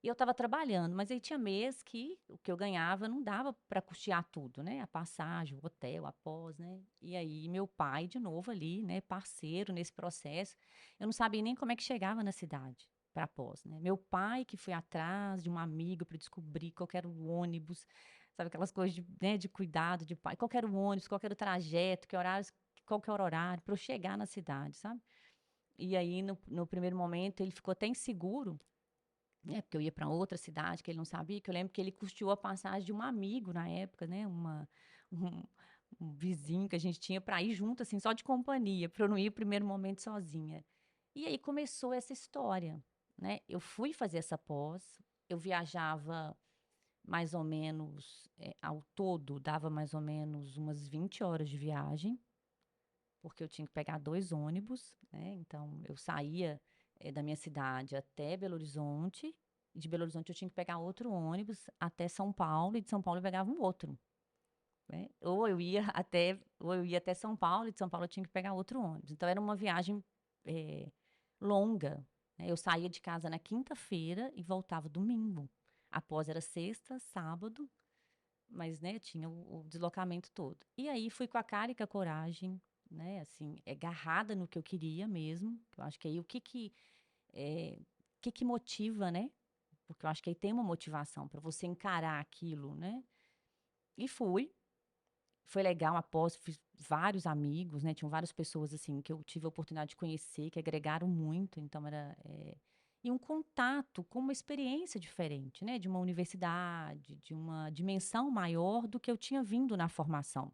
E eu estava trabalhando, mas aí tinha mês que o que eu ganhava não dava para custear tudo, né? A passagem, o hotel, a pós, né? E aí meu pai, de novo ali, né, parceiro nesse processo, eu não sabia nem como é que chegava na cidade para pós, né? Meu pai que foi atrás de uma amiga para descobrir qual que era o ônibus, sabe aquelas coisas de, né, de cuidado de pai, qual que era o ônibus, qual que era o trajeto, que horários, qual que era o horário para eu chegar na cidade, sabe? E aí no primeiro momento ele ficou até inseguro, né, porque eu ia para outra cidade que ele não sabia, que eu lembro que ele custeou a passagem de um amigo na época, né, um, um vizinho que a gente tinha para ir junto, assim, só de companhia, para eu não ir no primeiro momento sozinha. E aí começou essa história, né? Eu fui fazer essa pós, eu viajava mais ou menos, ao todo, dava mais ou menos umas 20 horas de viagem, porque eu tinha que pegar 2 ônibus, né, então eu saía, da minha cidade até Belo Horizonte, e de Belo Horizonte eu tinha que pegar outro ônibus até São Paulo, e de São Paulo eu pegava um outro, né, ou eu ia até São Paulo, e de São Paulo eu tinha que pegar outro ônibus. Então era uma viagem, eh, longa, né, eu saía de casa na quinta-feira e voltava domingo. Após era sexta, sábado, mas, né, tinha o deslocamento todo. E aí fui com a cara e com a coragem, né, assim, agarrada no que eu queria mesmo, que eu acho que aí o que que motiva, né, porque eu acho que aí tem uma motivação para você encarar aquilo, né. E fui, foi legal após, fiz vários amigos, né, tinham várias pessoas, assim, que eu tive a oportunidade de conhecer, que agregaram muito, então era. e um contato com uma experiência diferente, né, de uma universidade, de uma dimensão maior do que eu tinha vindo na formação.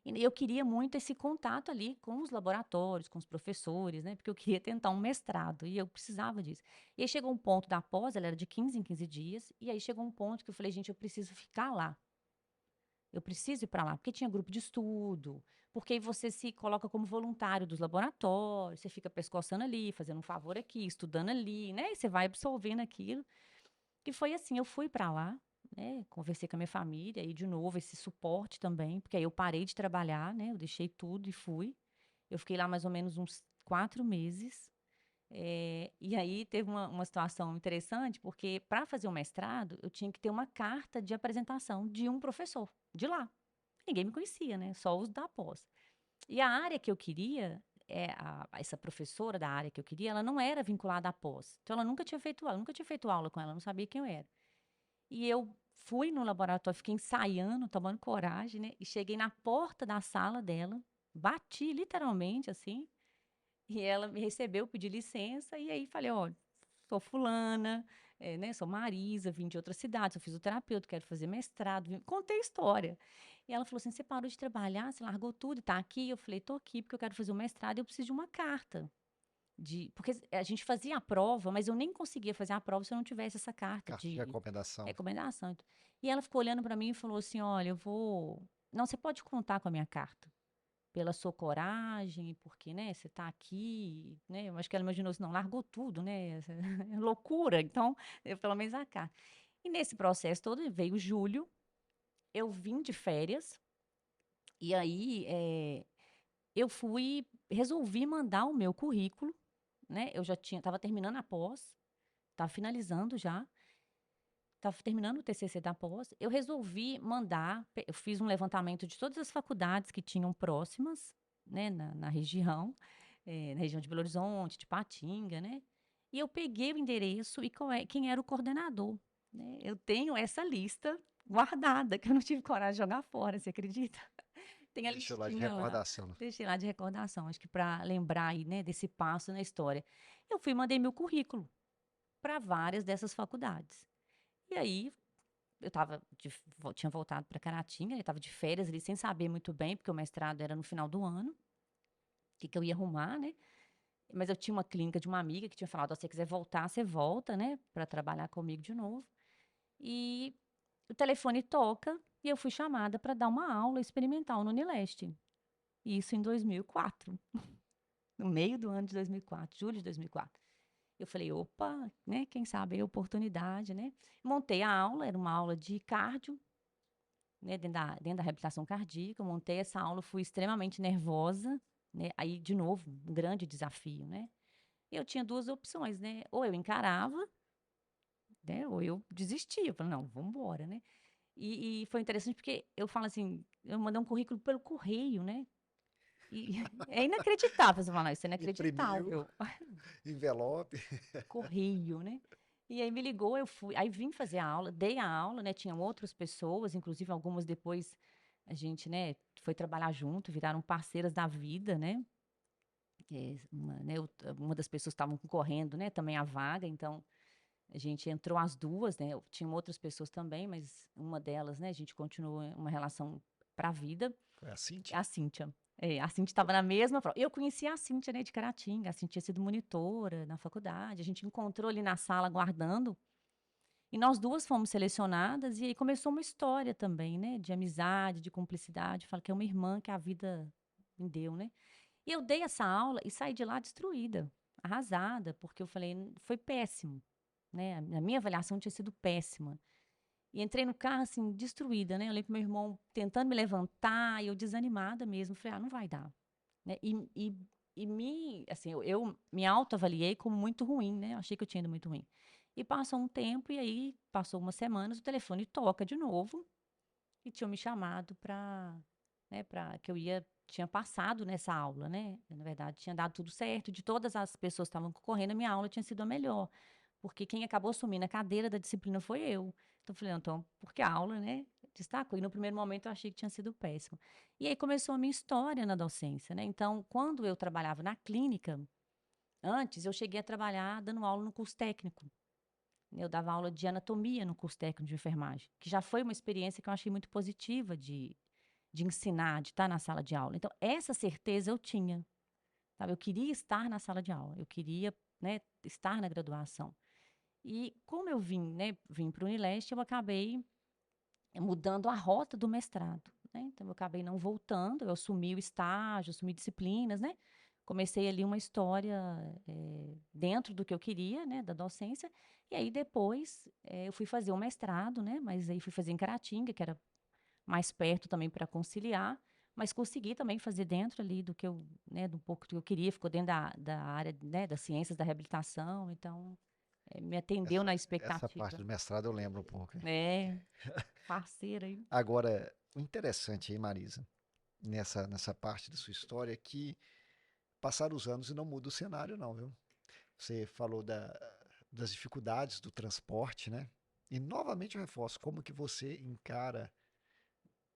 E eu queria muito esse contato ali com os laboratórios, com os professores, né, porque eu queria tentar um mestrado e eu precisava disso. E aí chegou um ponto da pós, ela era de 15 em 15 dias, e aí chegou um ponto que eu falei: "Gente, eu preciso ficar lá. Eu preciso ir para lá", porque tinha grupo de estudo, porque aí você se coloca como voluntário dos laboratórios, você fica pescoçando ali, fazendo um favor aqui, estudando ali, né, e você vai absorvendo aquilo. E foi assim, eu fui para lá, né, conversei com a minha família e de novo esse suporte também, porque aí eu parei de trabalhar, né, eu deixei tudo e fui. Eu fiquei lá mais ou menos uns 4 meses, e aí teve uma situação interessante, porque para fazer o mestrado, eu tinha que ter uma carta de apresentação de um professor de lá. Ninguém me conhecia, né, só os da pós. E a área que eu queria, essa professora da área que eu queria, ela não era vinculada à pós. Então ela nunca tinha feito aula, nunca tinha feito aula com ela, não sabia quem eu era. E eu fui no laboratório, fiquei ensaiando, tomando coragem, né? E cheguei na porta da sala dela, bati literalmente assim, e ela me recebeu, pedi licença, e aí falei: "Ó, sou fulana, né, sou Marisa, vim de outra cidade, sou fisioterapeuta, quero fazer mestrado", contei a história. E ela falou assim: "Você parou de trabalhar, você largou tudo e tá aqui?" Eu falei: "Tô aqui porque eu quero fazer o mestrado e eu preciso de uma carta porque a gente fazia a prova, mas eu nem conseguia fazer a prova se eu não tivesse essa carta Carta de de recomendação. recomendação". E ela ficou olhando para mim e falou assim: "Olha, eu vou não, você pode contar com a minha carta, pela sua coragem, porque, né, você está aqui", né, eu acho que ela imaginou assim: "Não, largou tudo, né, essa é loucura, então, pelo menos a carta". E nesse processo todo veio julho, eu vim de férias, e aí, eu resolvi mandar o meu currículo, né, eu já estava terminando a pós, estava finalizando já, estava terminando o TCC da pós, eu resolvi mandar, eu fiz um levantamento de todas as faculdades que tinham próximas, né, na região, na região de Belo Horizonte, de Patinga, né, e eu peguei o endereço e quem era o coordenador, né. Eu tenho essa lista guardada, que eu não tive coragem de jogar fora, você acredita? Tem a Deixa lá de listinha lá, recordação. deixei lá de recordação, acho que para lembrar aí, né, desse passo na história. Eu fui e mandei meu currículo para várias dessas faculdades. E aí, eu tinha voltado para Caratinga, eu estava de férias ali sem saber muito bem, porque o mestrado era no final do ano, o que que eu ia arrumar, né. Mas eu tinha uma clínica de uma amiga que tinha falado: "Ó, se você quiser voltar, você volta, né, para trabalhar comigo de novo". E o telefone toca e eu fui chamada para dar uma aula experimental no Unileste. Isso em 2004. No meio do ano de 2004, julho de 2004. Eu falei: "Opa, né, quem sabe aí oportunidade, né". Montei a aula, era uma aula de cardio, né, dentro da reabilitação cardíaca, eu montei essa aula, fui extremamente nervosa, né, aí de novo, um grande desafio, né. Eu tinha 2 opções, né, ou eu encarava, né, ou eu desistia, eu falei: "Não, vamos embora", né. E foi interessante porque eu falo assim, eu mandei um currículo pelo correio, né, e é inacreditável você falar isso, é Imprimiu, inacreditável. envelope. Correio, né. E aí me ligou, eu fui aí vim fazer a aula, dei a aula, né, tinham outras pessoas, inclusive algumas depois a gente, né, foi trabalhar junto, viraram parceiras da vida, né. Uma das pessoas estavam concorrendo, né, também à vaga, então a gente entrou as 2, né, tinham outras pessoas também, mas uma delas, né, a gente continuou uma relação pra vida. Foi a Cintia? A Cíntia. É, a Cíntia estava na mesma prova. Eu conhecia a Cíntia, né, de Caratinga, a Cíntia tinha sido monitora na faculdade, a gente encontrou ali na sala aguardando, e nós 2 fomos selecionadas, e aí começou uma história também, né, de amizade, de cumplicidade, falo que é uma irmã que a vida me deu, né. E eu dei essa aula e saí de lá destruída, arrasada, porque eu falei: Foi péssimo", né, a minha avaliação tinha sido péssima. E entrei no carro, assim, destruída, né, eu lembro que meu irmão tentando me levantar e eu desanimada mesmo, falei: "Ah, não vai dar", né, assim, eu me autoavaliei como muito ruim, né, eu achei que eu tinha ido muito ruim. E passou um tempo, e aí passou umas semanas, o telefone toca de novo, e tinham me chamado para, né, para que eu tinha passado nessa aula, né, na verdade tinha dado tudo certo, de todas as pessoas que estavam concorrendo, a minha aula tinha sido a melhor, porque quem acabou assumindo a cadeira da disciplina foi eu. Então eu falei: "Não, então, porque a aula, né, destacou", e no primeiro momento eu achei que tinha sido péssimo. E aí começou a minha história na docência, né, então quando eu trabalhava na clínica, Antes, eu cheguei a trabalhar dando aula no curso técnico. Eu dava aula de anatomia no curso técnico de enfermagem, que já foi uma experiência que eu achei muito positiva de ensinar, de estar na sala de aula. Então, essa certeza eu tinha, sabe? Eu queria estar na sala de aula, eu queria, né, estar na graduação. E como eu vim para o Unileste, eu acabei mudando a rota do mestrado, né? Então, eu acabei não voltando, eu assumi o estágio, assumi disciplinas, né? Comecei ali uma história dentro do que eu queria, né, da docência, e aí depois eu fui fazer um mestrado, né, mas aí fui fazer em Caratinga, que era mais perto também para conciliar, mas consegui também fazer dentro ali do que eu, né, do pouco do que eu queria, ficou dentro da área, né, das ciências da reabilitação, então me atendeu na Essa parte expectativa. do mestrado eu lembro um pouco, hein? É, parceira aí. Agora, o interessante aí, Marisa, nessa parte da sua história é que passaram os anos e não muda o cenário, não, viu? Você falou das dificuldades do transporte, né? E novamente eu reforço como que você encara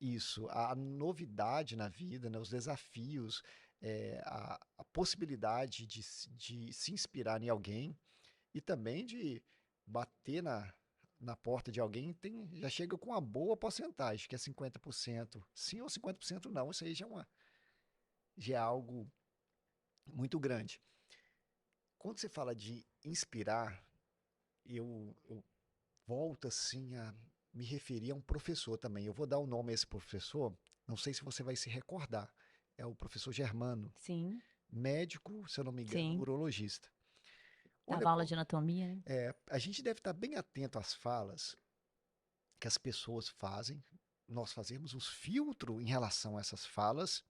isso, a novidade na vida, né? Os desafios, a possibilidade de se inspirar em alguém e também de bater na porta de alguém, já chega com uma boa porcentagem, que é 50% sim ou 50% não. Isso aí já é algo muito grande. Quando você fala de inspirar, eu volto assim a me referir a um professor também. Eu vou dar o nome a esse professor, não sei se você vai se recordar. É o professor Germano, Sim, médico, se eu não me engano, sim. urologista. Olha, Dava aula de anatomia, né? a gente deve estar bem atento às falas que as pessoas fazem. Nós fazemos uns filtros em relação a essas falas,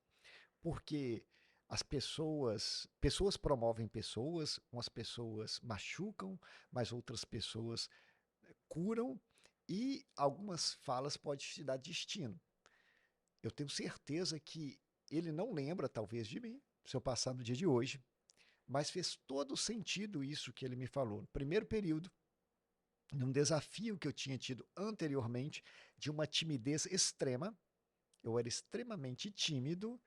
porque pessoas promovem pessoas, umas pessoas machucam, mas outras pessoas curam e algumas falas podem te dar destino. Eu tenho certeza que ele não lembra, talvez, de mim, se eu passar no dia de hoje, mas fez todo sentido isso que ele me falou. No primeiro período, num desafio que eu tinha tido anteriormente, de uma timidez extrema, eu era extremamente tímido,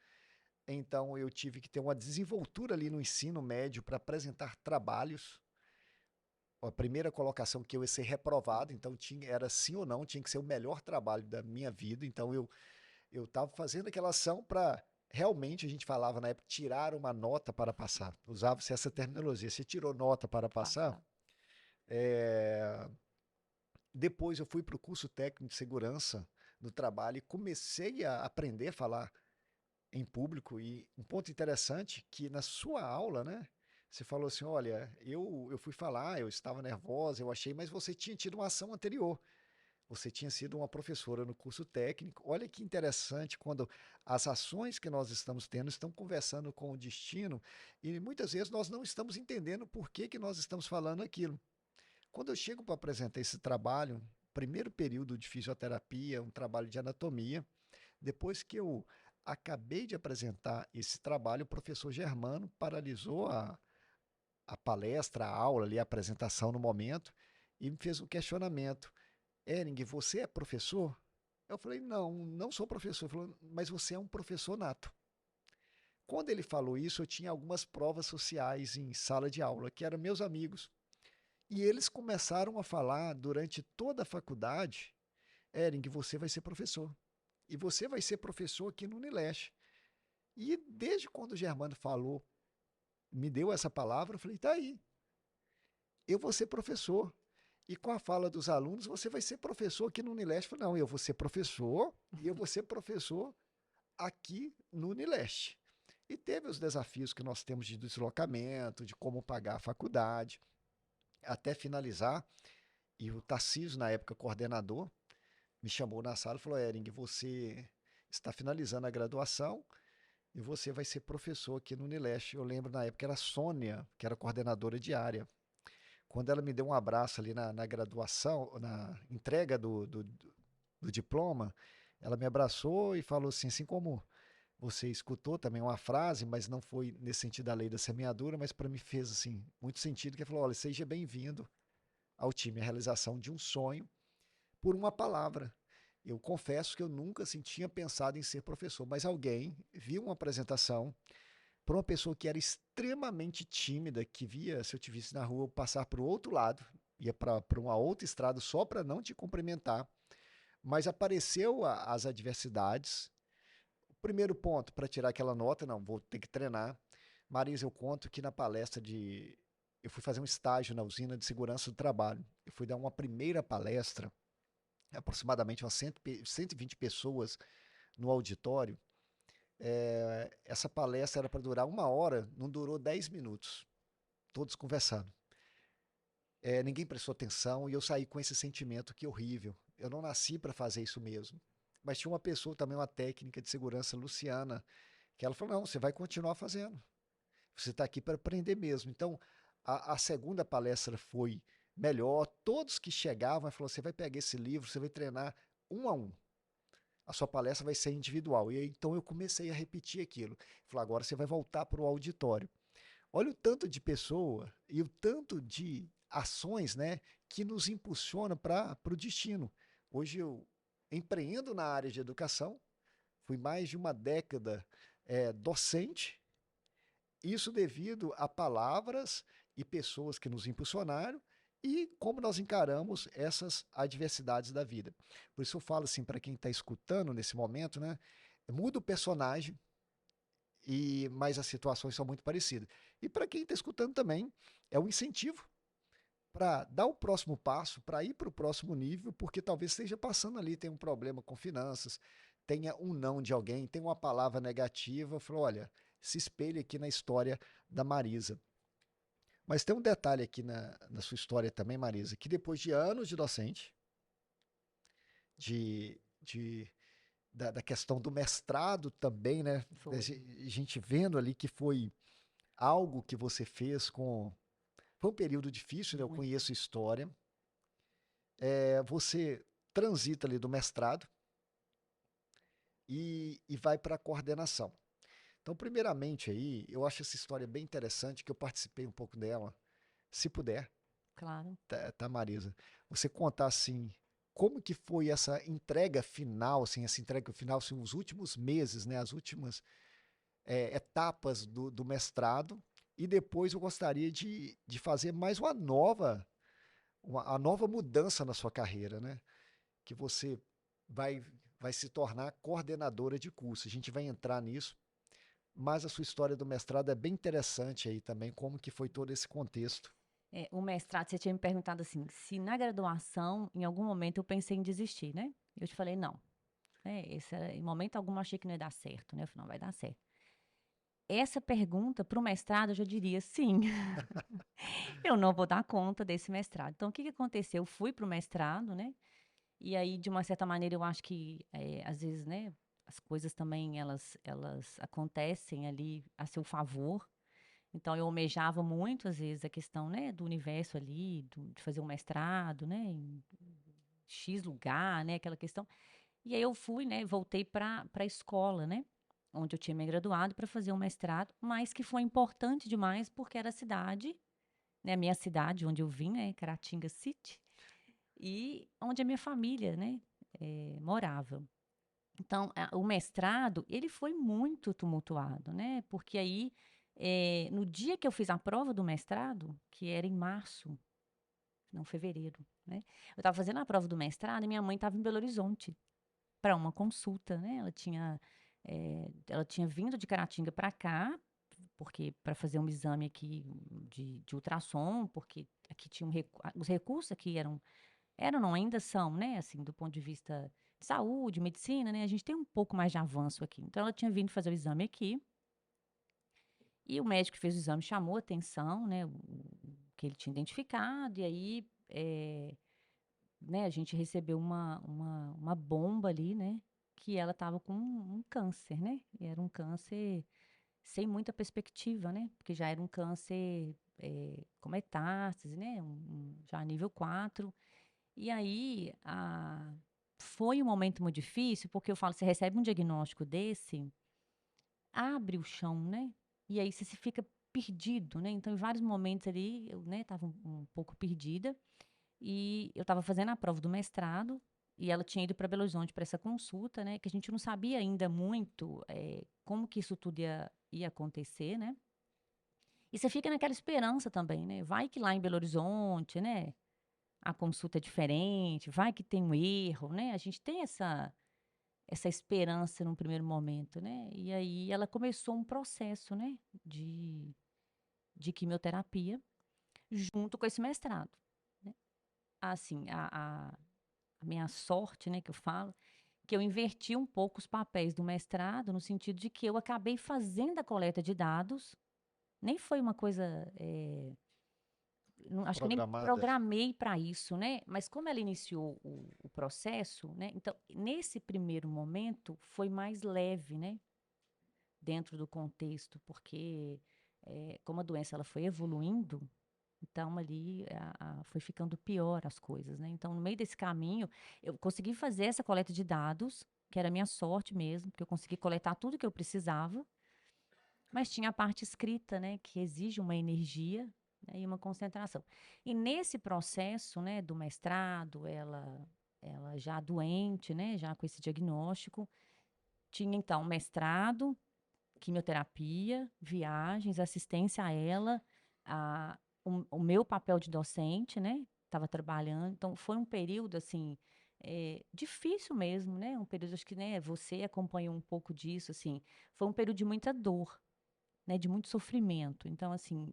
então eu tive que ter uma desenvoltura ali no ensino médio para apresentar trabalhos. A primeira colocação que eu ia ser reprovado, então era sim ou não, tinha que ser o melhor trabalho da minha vida. Então eu estava fazendo aquela ação para realmente, a gente falava na época, tirar uma nota para passar. Usava-se essa terminologia. Você tirou nota para passar? Passar. É... Depois eu fui para o curso técnico de segurança do trabalho e comecei a aprender a falar em público. E um ponto interessante que na sua aula, né? Você falou assim, olha, eu fui falar, eu estava nervosa, eu achei, mas você tinha tido uma ação anterior. Você tinha sido uma professora no curso técnico. Olha que interessante quando as ações que nós estamos tendo estão conversando com o destino e muitas vezes nós não estamos entendendo por que que nós estamos falando aquilo. Quando eu chego para apresentar esse trabalho, primeiro período de fisioterapia, um trabalho de anatomia, depois que eu acabei de apresentar esse trabalho, o professor Germano paralisou a palestra, a aula ali, a apresentação no momento e me fez um questionamento. Ering, você é professor? Eu falei, não, não sou professor. Ele falou, mas você é um professor nato. Quando ele falou isso, eu tinha algumas provas sociais em sala de aula, que eram meus amigos. E eles começaram a falar durante toda a faculdade, Ering, você vai ser professor. E você vai ser professor aqui no Unileste. E desde quando o Germano falou, me deu essa palavra, eu falei, tá aí, eu vou ser professor. E com a fala dos alunos, você vai ser professor aqui no Unileste. Eu falei, não, eu vou ser professor e eu vou ser professor aqui no Unileste. E teve os desafios que nós temos de deslocamento, de como pagar a faculdade, até finalizar. E o Tarcísio, na época coordenador, me chamou na sala e falou: Ering, você está finalizando a graduação e você vai ser professor aqui no Unileste. Eu lembro na época era a Sônia, que era coordenadora de área. Quando ela me deu um abraço ali na graduação, na entrega do diploma, ela me abraçou e falou assim como você escutou também uma frase, mas não foi nesse sentido da lei da semeadura, mas para mim fez assim muito sentido, que ela falou, olha, seja bem-vindo ao time, a realização de um sonho por uma palavra. Eu confesso que eu nunca assim, tinha pensado em ser professor, mas alguém viu uma apresentação para uma pessoa que era extremamente tímida, que via, se eu te visse na rua, eu passar para o outro lado, ia para uma outra estrada só para não te cumprimentar. Mas apareceu as adversidades. O primeiro ponto, para tirar aquela nota, não, vou ter que treinar. Marisa, eu conto que na palestra de. Eu fui fazer um estágio na usina de segurança do trabalho. Eu fui dar uma primeira palestra, aproximadamente umas 120 pessoas no auditório. Essa palestra era para durar 1 hora, não durou 10 minutos, todos conversando. Ninguém prestou atenção e eu saí com esse sentimento que horrível. Eu não nasci para fazer isso mesmo. Mas tinha uma pessoa também, uma técnica de segurança, Luciana, que ela falou: não, você vai continuar fazendo. Você está aqui para aprender mesmo. Então, a segunda palestra foi melhor. Todos que chegavam, falou: você vai pegar esse livro, você vai treinar 1 a 1. A sua palestra vai ser individual. E aí, então eu comecei a repetir aquilo. Falou: agora você vai voltar para o auditório. Olha o tanto de pessoa e o tanto de ações, né, que nos impulsiona para o destino. Hoje eu empreendo na área de educação, fui mais de uma década docente, isso devido a palavras e pessoas que nos impulsionaram e como nós encaramos essas adversidades da vida. Por isso eu falo assim para quem está escutando nesse momento, né, muda o personagem, mas as situações são muito parecidas. E para quem está escutando também, é um incentivo para dar o próximo passo, para ir para o próximo nível, porque talvez esteja passando ali, tem um problema com finanças, tenha um não de alguém, tem uma palavra negativa, falou: olha, se espelhe aqui na história da Marisa. Mas tem um detalhe aqui na sua história também, Marisa, que depois de anos de docente, da questão do mestrado também, né? A Foi. gente vendo ali que foi algo que você fez com. Foi um período difícil, né? Eu Muito. conheço história. Você transita ali do mestrado e vai para a coordenação. Então, primeiramente aí, eu acho essa história bem interessante, que eu participei um pouco dela. Se puder, Claro. tá, Marisa? Você contar assim, como que foi essa entrega final, assim, essa entrega final, assim, os últimos meses, né? As últimas etapas do mestrado. E depois eu gostaria de fazer mais a nova mudança na sua carreira, né? Que você vai, vai se tornar coordenadora de curso. A gente vai entrar nisso, mas a sua história do mestrado é bem interessante aí também, como que foi todo esse contexto. O mestrado, você tinha me perguntado assim, se na graduação, em algum momento, eu pensei em desistir, né? Eu te falei, não. Em momento algum eu achei que não ia dar certo, né? Eu falei, não, vai dar certo. Essa pergunta para o mestrado, eu já diria sim. Eu não vou dar conta desse mestrado. Então, o que que aconteceu? Eu fui para o mestrado, né? E aí, de uma certa maneira, eu acho que, às vezes, né? As coisas também, elas acontecem ali a seu favor. Então, eu almejava muito, às vezes, a questão, né, do universo ali, de fazer um mestrado, né, em X lugar, né, aquela questão. E aí eu fui, né, voltei para a escola, né, onde eu tinha me graduado para fazer um mestrado, mas que foi importante demais porque era a cidade, né, a minha cidade, onde eu vim, né, Caratinga City, e onde a minha família, né, morava. Então, o mestrado, ele foi muito tumultuado, né? Porque aí, no dia que eu fiz a prova do mestrado, que era em março, não, fevereiro, né? Eu estava fazendo a prova do mestrado e minha mãe estava em Belo Horizonte para uma consulta, né? Ela tinha vindo de Caratinga para cá, porque para fazer um exame aqui de ultrassom, porque aqui tinha os recursos aqui eram, não, ainda são, né, assim, do ponto de vista de saúde, medicina, né, a gente tem um pouco mais de avanço aqui. Então, ela tinha vindo fazer o exame aqui, e o médico que fez o exame chamou a atenção, né, o que ele tinha identificado, e aí, né, a gente recebeu uma bomba ali, né, que ela estava com um câncer, né, e era um câncer sem muita perspectiva, né, porque já era um câncer com metástase, né, já nível 4. E aí, foi um momento muito difícil, porque eu falo, você recebe um diagnóstico desse, abre o chão, né? E aí você se fica perdido, né? Então, em vários momentos ali, eu, né, estava um pouco perdida. E eu estava fazendo a prova do mestrado, e ela tinha ido para Belo Horizonte para essa consulta, né? Que a gente não sabia ainda muito como que isso tudo ia acontecer, né? E você fica naquela esperança também, né? Vai que lá em Belo Horizonte, né? A consulta é diferente, vai que tem um erro, né? A gente tem essa esperança num primeiro momento, né? E aí ela começou um processo, né? De quimioterapia junto com esse mestrado, né? Assim, a minha sorte, né? Que eu falo, que eu inverti um pouco os papéis do mestrado, no sentido de que eu acabei fazendo a coleta de dados, nem foi uma coisa, acho que nem Programada. programei para isso, né? Mas como ela iniciou o processo, né? Então, nesse primeiro momento, foi mais leve, né? Dentro do contexto, porque como a doença ela foi evoluindo, então ali foi ficando pior as coisas, né? Então, no meio desse caminho, eu consegui fazer essa coleta de dados, que era a minha sorte mesmo, porque eu consegui coletar tudo que eu precisava, mas tinha a parte escrita, né, que exige uma energia, né, e uma concentração. E nesse processo, né, do mestrado, ela já doente, né, já com esse diagnóstico, tinha então mestrado, quimioterapia, viagens, assistência a ela, o meu papel de docente, né? Estava trabalhando, então foi um período assim difícil mesmo, né? Um período, acho que né, você acompanhou um pouco disso, assim, foi um período de muita dor, né? De muito sofrimento. Então, assim,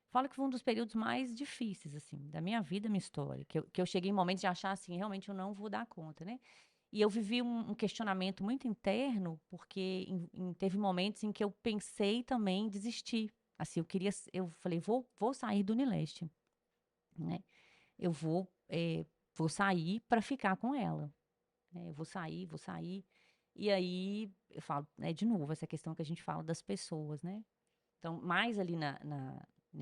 falo que foi um dos períodos mais difíceis, assim, da minha vida, minha história, que eu cheguei em momentos de achar assim, realmente eu não vou dar conta, né? E eu vivi um questionamento muito interno, porque teve momentos em que eu pensei também em desistir. Assim, eu falei, vou sair do Unileste, né? Eu vou sair para ficar com ela, né? Eu vou sair. E aí, eu falo, né, de novo, essa questão que a gente fala das pessoas, né? Então, mais ali né,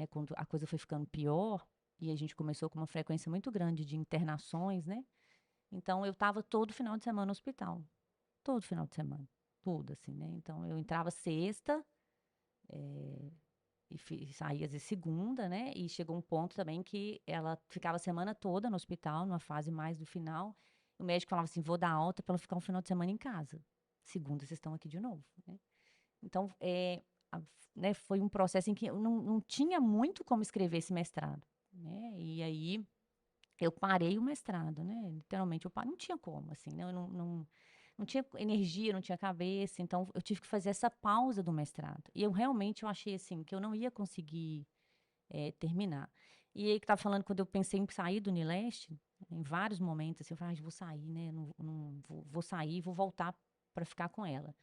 quando a coisa foi ficando pior, e a gente começou com uma frequência muito grande de internações, né? Então, eu estava todo final de semana no hospital. Todo final de semana. Tudo, assim, né? Então, eu entrava sexta, e saía às vezes segunda, né? E chegou um ponto também que ela ficava a semana toda no hospital, numa fase mais do final. O médico falava assim: vou dar alta para ela ficar um final de semana em casa. Segunda, vocês estão aqui de novo, né? Então, a- né, foi um processo em que eu não tinha muito como escrever esse mestrado, né? E aí eu parei o mestrado, né? Literalmente, não tinha como, assim, né? Eu não tinha energia, não tinha cabeça, então eu tive que fazer essa pausa do mestrado. E eu achei, assim, que eu não ia conseguir terminar. E aí que tá falando, quando eu pensei em sair do Unileste, em vários momentos, assim, eu falei, vou sair, né? Vou sair, vou voltar para ficar com ela.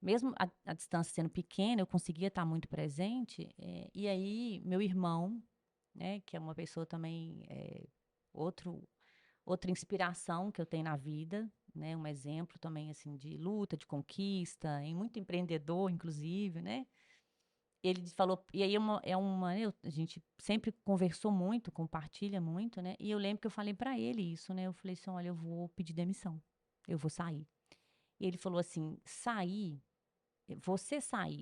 Mesmo a distância sendo pequena, eu conseguia estar muito presente. E aí, meu irmão, né, que é uma pessoa também, outro, outra inspiração que eu tenho na vida, né, um exemplo também assim de luta, de conquista, e muito empreendedor, inclusive, né? Ele falou, e aí a gente sempre conversou muito, compartilha muito, né? E eu lembro que eu falei para ele isso, né? Eu falei assim, olha, eu vou pedir demissão, eu vou sair. E ele falou assim, sair,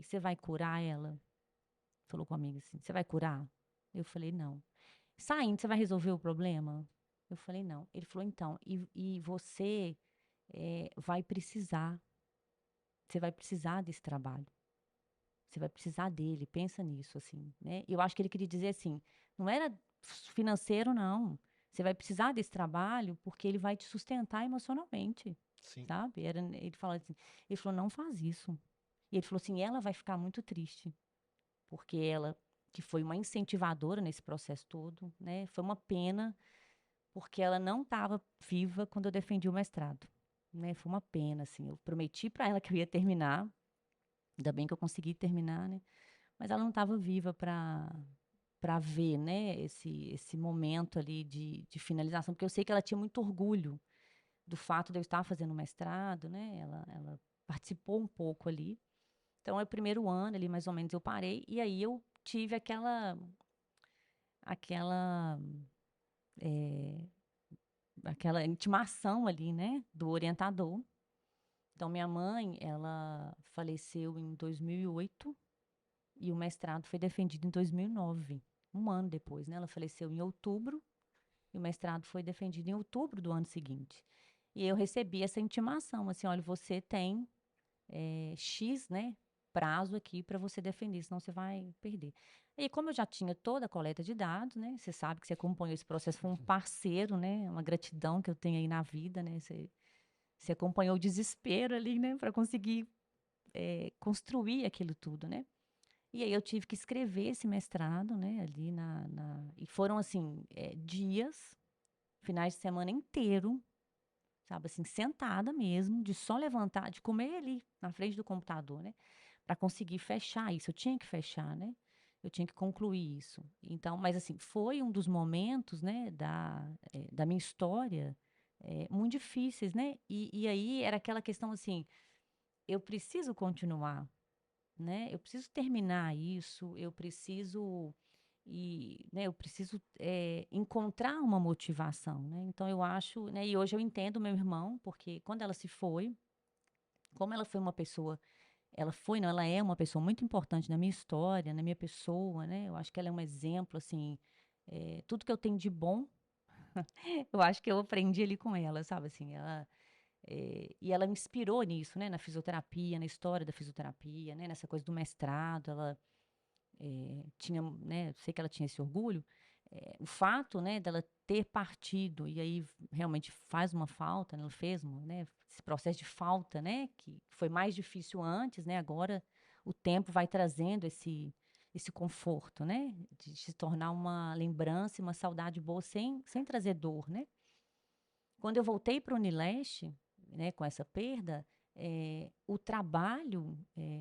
você vai curar ela? Falou comigo assim, você vai curar? Eu falei, não. Saindo, você vai resolver o problema? Eu falei, não. Ele falou, então, e você você vai precisar desse trabalho. Você vai precisar dele, pensa nisso, assim, né? Eu acho que ele queria dizer assim, não era financeiro, não. Você vai precisar desse trabalho porque ele vai te sustentar emocionalmente, Sim. sabe? Ele falou assim, ele falou, não faz isso. E ele falou assim, ela vai ficar muito triste, porque ela, que foi uma incentivadora nesse processo todo, né? Foi uma pena porque ela não estava viva quando eu defendi o mestrado, né? Foi uma pena, assim. Eu prometi para ela que eu ia terminar, ainda bem que eu consegui terminar, né? Mas ela não estava viva para ver, né? Esse momento ali de finalização, porque eu sei que ela tinha muito orgulho do fato de eu estar fazendo mestrado, né? Ela participou um pouco ali. Então, é o primeiro ano ali, mais ou menos, eu parei e aí eu tive aquela eh, aquela intimação ali, né, do orientador. Então, minha mãe, ela faleceu em 2008 e o mestrado foi defendido em 2009, um ano depois, né? Ela faleceu em outubro e o mestrado foi defendido em outubro do ano seguinte. E eu recebi essa intimação, assim, olha, você tem X, né, prazo aqui para você defender, senão você vai perder. E como eu já tinha toda a coleta de dados, né, você sabe que você acompanhou esse processo, foi um parceiro, né, uma gratidão que eu tenho aí na vida, né, você acompanhou o desespero ali, né, para conseguir construir aquilo tudo, né. E aí eu tive que escrever esse mestrado, né, ali e foram, assim, dias, finais de semana inteiro, sabe, assim, sentada mesmo, de só levantar, de comer ali na frente do computador, né, para conseguir fechar isso. Eu tinha que fechar, né? Eu tinha que concluir isso. Então, mas assim, foi um dos momentos, né, da minha história muito difíceis, né? E aí era aquela questão assim, eu preciso continuar, né? Eu preciso terminar isso, eu preciso eu preciso encontrar uma motivação, né? Então eu acho, né? E hoje eu entendo meu irmão, porque quando ela se foi, como ela foi uma pessoa, ela foi, não, ela é uma pessoa muito importante na minha história, na minha pessoa, né? Eu acho que ela é um exemplo, assim, tudo que eu tenho de bom, eu acho que eu aprendi ali com ela, sabe? Assim, e ela me inspirou nisso, né? Na fisioterapia, na história da fisioterapia, né? Nessa coisa do mestrado, ela tinha, né, sei que ela tinha esse orgulho, o fato, né, dela ter partido, e aí realmente faz uma falta, né, ela fez uma, né, esse processo de falta, né, que foi mais difícil antes, né, agora o tempo vai trazendo esse conforto, né, de se tornar uma lembrança e uma saudade boa sem trazer dor, né. Quando eu voltei para o Unileste, né, com essa perda, o trabalho,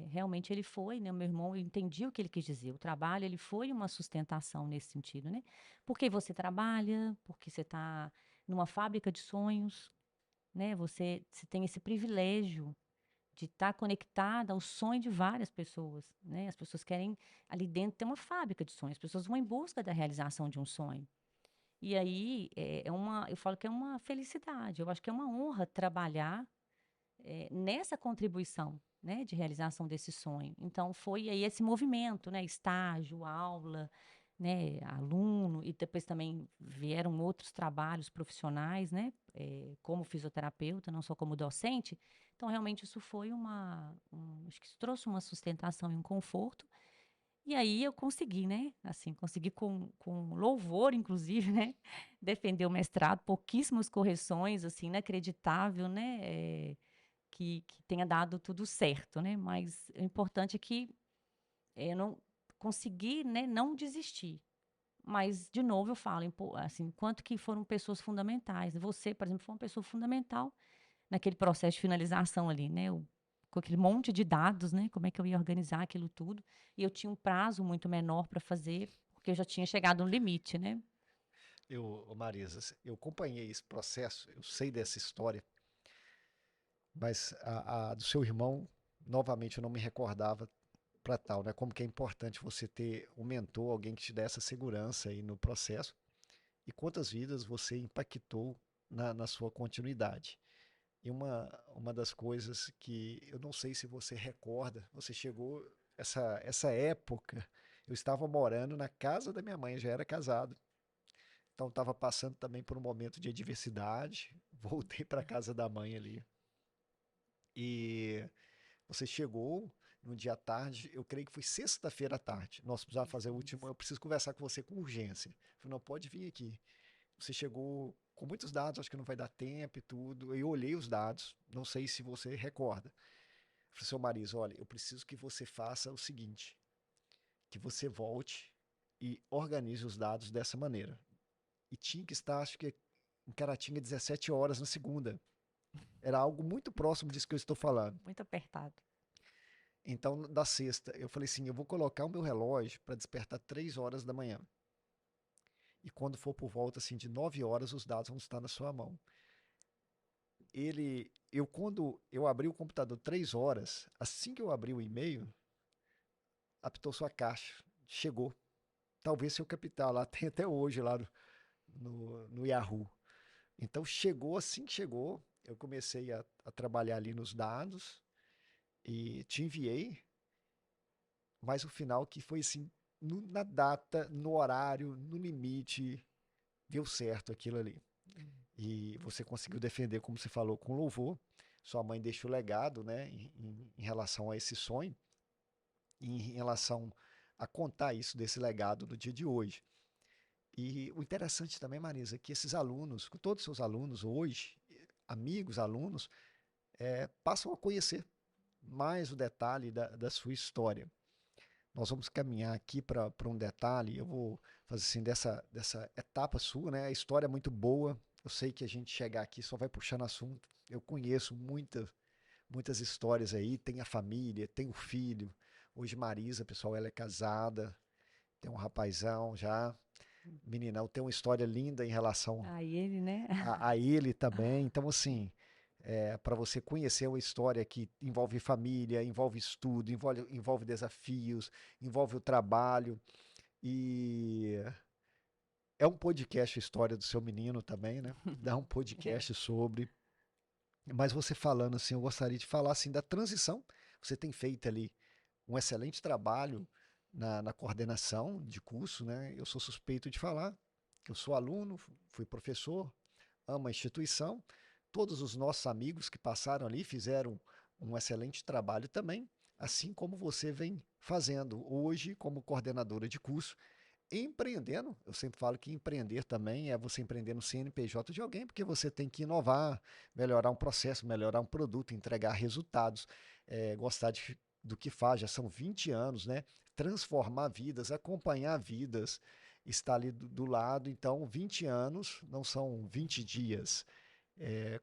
realmente ele foi, né, o meu irmão, eu entendi o que ele quis dizer. O trabalho, ele foi uma sustentação nesse sentido, né? Porque você trabalha, porque você está numa fábrica de sonhos, né? Você tem esse privilégio de estar conectada ao sonho de várias pessoas, né? As pessoas querem ali dentro ter uma fábrica de sonhos. As pessoas vão em busca da realização de um sonho. E aí eu falo que é uma felicidade. Eu acho que é uma honra trabalhar nessa contribuição, né, de realização desse sonho. Então foi aí esse movimento, né, estágio, aula, né, aluno e depois também vieram outros trabalhos profissionais, né, como fisioterapeuta, não só como docente. Então realmente isso foi acho que isso trouxe uma sustentação e um conforto. E aí eu consegui, né, assim, consegui com louvor, inclusive, né, defender o mestrado, pouquíssimas correções, assim, inacreditável, né, que tenha dado tudo certo, né, mas o importante é que eu não consegui, né, não desistir. Mas, de novo, eu falo, assim, quanto que foram pessoas fundamentais. Você, por exemplo, foi uma pessoa fundamental naquele processo de finalização ali, né? Com aquele monte de dados, né? Como é que eu ia organizar aquilo tudo? E eu tinha um prazo muito menor para fazer, porque eu já tinha chegado no limite, né? Ô Marisa, eu acompanhei esse processo, eu sei dessa história, mas a do seu irmão, novamente, eu não me recordava para tal, né? Como que é importante você ter um mentor, alguém que te dê essa segurança aí no processo e quantas vidas você impactou na sua continuidade. E uma das coisas que eu não sei se você recorda, você chegou essa época, eu estava morando na casa da minha mãe, já era casado. Então estava passando também por um momento de adversidade. Voltei para a casa da mãe ali. E você chegou no dia à tarde, eu creio que foi sexta-feira à tarde. Nós precisávamos fazer o último. Isso. Eu preciso conversar com você com urgência. Eu falei, não pode vir aqui. Você chegou com muitos dados, acho que não vai dar tempo e tudo. Eu olhei os dados, não sei se você recorda. Eu falei, seu Marisa, olha, eu preciso que você faça o seguinte: que você volte e organize os dados dessa maneira. E tinha que estar, acho que em Caratinga, 17 horas na segunda. Era algo muito próximo disso que eu estou falando. Muito apertado. Então, da sexta, eu falei assim: eu vou colocar o meu relógio para despertar 3 horas da manhã. E quando for por volta assim, de 9 horas, os dados vão estar na sua mão. Quando eu abri o computador 3 horas, assim que eu abri o e-mail, apitou sua caixa. Chegou. Talvez seu capital lá tem até hoje lá no Yahoo. Então chegou assim que chegou. Eu comecei a trabalhar ali nos dados e te enviei, mas o final que foi assim, na data, no horário, no limite, deu certo aquilo ali. E você conseguiu defender, como você falou, com louvor. Sua mãe deixou legado, né, em relação a esse sonho, e em relação a contar isso desse legado no dia de hoje. E o interessante também, Marisa, é que esses alunos, todos os seus alunos hoje, amigos, alunos, passam a conhecer mais o detalhe da sua história. Nós vamos caminhar aqui para um detalhe, eu vou fazer assim, dessa etapa sua, né? A história é muito boa, eu sei que a gente chegar aqui só vai puxando assunto, eu conheço muitas histórias aí, tem a família, tem o filho, hoje Marisa, pessoal, ela é casada, tem um rapazão já, meninão, tem uma história linda em relação Aí ele, né? a ele também. Então, assim, para você conhecer uma história que envolve família, envolve estudo, envolve desafios, envolve o trabalho. E é um podcast a história do seu menino também, né? Dá um É. podcast sobre. Mas você falando assim, eu gostaria de falar assim da transição. Você tem feito ali um excelente trabalho na coordenação de curso, né? Eu sou suspeito de falar que eu sou aluno, fui professor, amo a instituição. Todos os nossos amigos que passaram ali fizeram um excelente trabalho também, assim como você vem fazendo hoje como coordenadora de curso, empreendendo. Eu sempre falo que empreender também é você empreender no CNPJ de alguém, porque você tem que inovar, melhorar um processo, melhorar um produto, entregar resultados, gostar do que faz. Já são 20 anos, né? Transformar vidas, acompanhar vidas, estar ali do lado. Então, 20 anos não são 20 dias,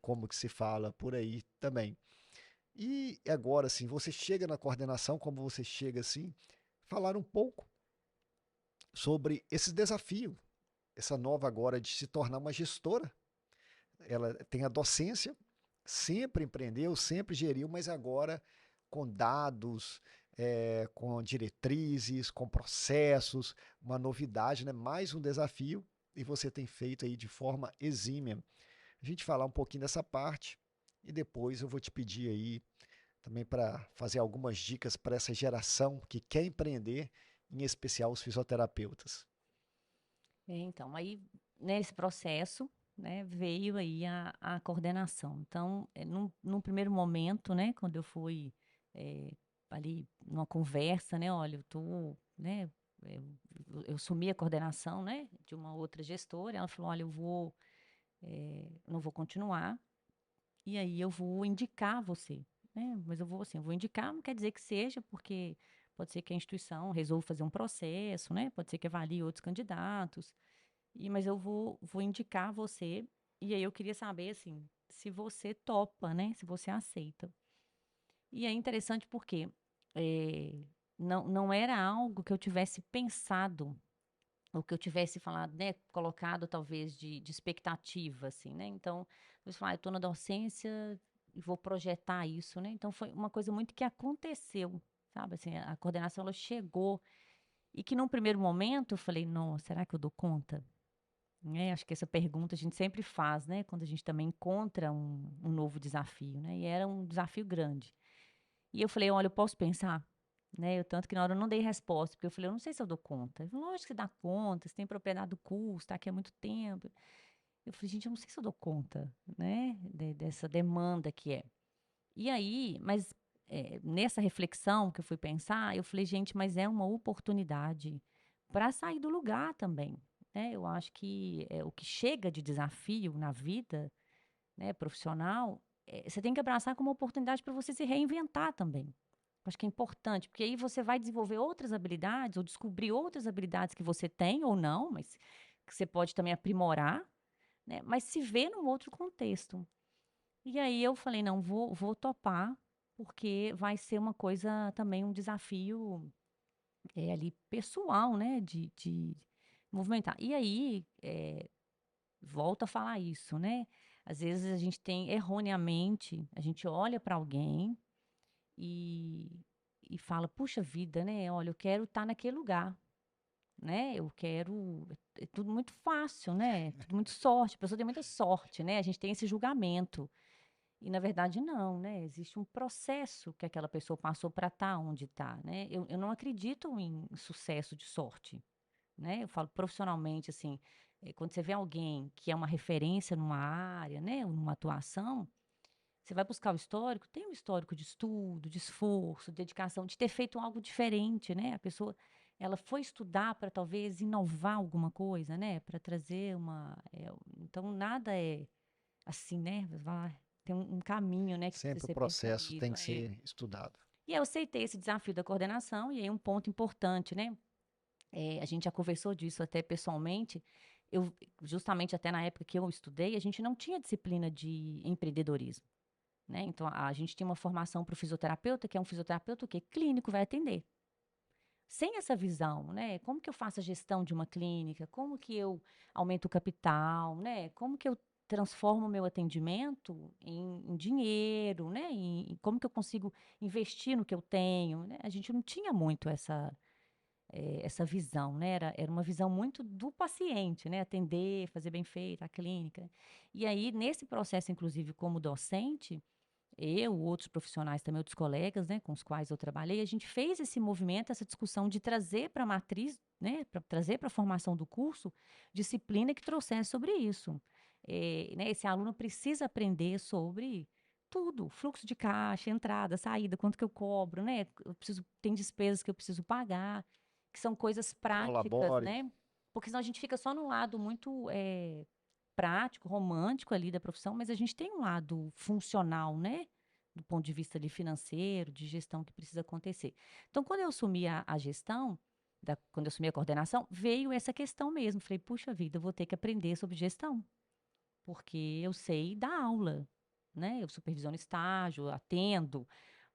como que se fala por aí também. E agora, assim, você chega na coordenação, como você chega assim, falar um pouco sobre esse desafio, essa nova agora de se tornar uma gestora. Ela tem a docência, sempre empreendeu, sempre geriu, mas agora com dados, com diretrizes, com processos, uma novidade, né? Mais um desafio, e você tem feito aí de forma exímia. A gente falar um pouquinho dessa parte e depois eu vou te pedir aí também para fazer algumas dicas para essa geração que quer empreender, em especial os fisioterapeutas. Então, aí nesse processo, né, veio aí a coordenação. Então, num primeiro momento, né, quando eu fui eh, ali numa conversa, né, olha, eu tô, né, eu, eu assumi a coordenação, né, de uma outra gestora. Ela falou, olha, não vou continuar. E aí eu vou indicar você, né? Mas eu vou assim, eu vou indicar, não quer dizer que seja, porque pode ser que a instituição resolva fazer um processo, né? Pode ser que avalie outros candidatos. Mas eu vou indicar você. E aí eu queria saber, assim, se você topa, né? Se você aceita. E é interessante porque não era algo que eu tivesse pensado, ou que eu tivesse falado, né? Colocado talvez de expectativa, assim, né? Então, eu falei, eu estou na docência e vou projetar isso, né? Então, foi uma coisa muito que aconteceu, sabe? Assim, a coordenação, ela chegou. E que num primeiro momento eu falei, nossa, será que eu dou conta? Acho que essa pergunta a gente sempre faz, né? Quando a gente também encontra um novo desafio, né? E era um desafio grande. E eu falei, olha, eu posso pensar, né? Eu, tanto que na hora eu não dei resposta, porque eu falei, eu não sei se eu dou conta. Ele falou, lógico que você dá conta, você tem propriedade do curso, está aqui há muito tempo. Eu falei, gente, eu não sei se eu dou conta, né? Dessa demanda que é. E aí, mas nessa reflexão que eu fui pensar, eu falei, gente, mas é uma oportunidade para sair do lugar também, né? Eu acho que o que chega de desafio na vida, né, profissional, você tem que abraçar como uma oportunidade para você se reinventar também. Acho que é importante, porque aí você vai desenvolver outras habilidades ou descobrir outras habilidades que você tem ou não, mas que você pode também aprimorar, né? Mas se vê num outro contexto. E aí eu falei, não, vou topar, porque vai ser uma coisa também, um desafio ali pessoal, né? De movimentar. E aí, volto a falar isso, né? Às vezes a gente tem, erroneamente, a gente olha para alguém e, e fala, puxa vida, né? Olha, eu quero estar naquele lugar, né? Eu quero. É tudo muito fácil, né? Tudo muito sorte. A pessoa tem muita sorte, né? A gente tem esse julgamento. E na verdade não, né? Existe um processo que aquela pessoa passou para estar onde está, né? Eu não acredito em sucesso de sorte, né? Eu falo profissionalmente assim, Quando você vê alguém que é uma referência numa área, né, ou numa atuação, você vai buscar o histórico, tem um histórico de estudo, de esforço, de dedicação, de ter feito algo diferente, né? A pessoa, ela foi estudar para talvez inovar alguma coisa, né? Para trazer uma. Então, nada é assim, né? Tem um caminho, né, que precisa Sempre o ser processo tem percorrido. que ser estudado. E eu aceitei esse desafio da coordenação, e aí um ponto importante, né? A gente já conversou disso até pessoalmente. Eu, justamente até na época que eu estudei, a gente não tinha disciplina de empreendedorismo. Né? Então, a gente tem uma formação para o fisioterapeuta, que é um fisioterapeuta o quê? Clínico, vai atender. Sem essa visão, né? Como que eu faço a gestão de uma clínica? Como que eu aumento o capital, né? Como que eu transformo o meu atendimento em dinheiro, né? Como que eu consigo investir no que eu tenho, né? A gente não tinha muito essa visão, né? Era uma visão muito do paciente, né? Atender, fazer bem feito, a clínica. E aí, nesse processo, inclusive, como docente, eu, outros profissionais também, outros colegas, né, com os quais eu trabalhei, a gente fez esse movimento, essa discussão de trazer para a matriz, né, para trazer para a formação do curso, disciplina que trouxesse sobre isso. Né, esse aluno precisa aprender sobre tudo, fluxo de caixa, entrada, saída, quanto que eu cobro, né? Tem despesas que eu preciso pagar, que são coisas práticas, Colabore. né? Porque senão a gente fica só no lado muito prático, romântico ali da profissão, mas a gente tem um lado funcional, né? Do ponto de vista ali financeiro, de gestão que precisa acontecer. Então, quando eu assumi a gestão, quando eu assumi a coordenação, veio essa questão mesmo. Falei, puxa vida, eu vou ter que aprender sobre gestão, porque eu sei dar aula, né? Eu supervisiono estágio, atendo,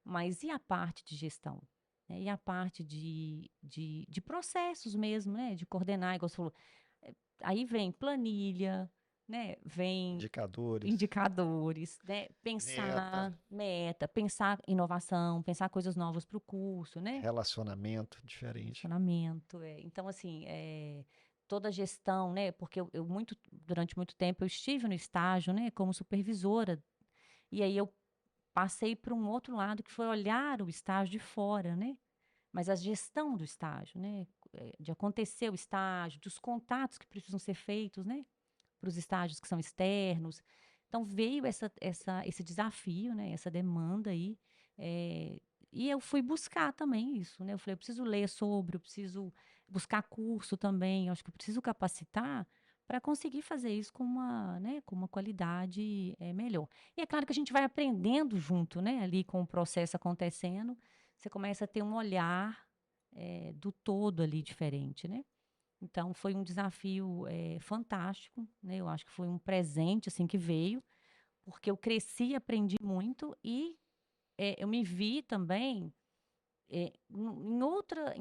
mas e a parte de gestão? Né? E a parte de processos mesmo, né? De coordenar, igual você falou. Aí vem planilha, né? Vem Indicadores, indicadores, né? meta, Pensar meta, pensar inovação, pensar coisas novas para o curso, né? relacionamento diferente. Relacionamento. Então, assim, toda a gestão, né? Porque durante muito tempo, eu estive no estágio, né? Como supervisora. E aí eu passei para um outro lado, que foi olhar o estágio de fora, né? Mas a gestão do estágio, né? De acontecer o estágio, dos contatos que precisam ser feitos, né? Para os estágios que são externos. Então veio esse desafio, né? Essa demanda aí. eh, e eu fui buscar também isso, né? Eu falei, eu preciso ler sobre, eu preciso buscar curso também, eu acho que eu preciso capacitar para conseguir fazer isso com uma qualidade melhor. E é claro que a gente vai aprendendo junto, né? Ali com o processo acontecendo, você começa a ter um olhar do todo ali diferente, né? Então foi um desafio fantástico, né? Eu acho que foi um presente assim que veio, porque eu cresci, aprendi muito e eu me vi também em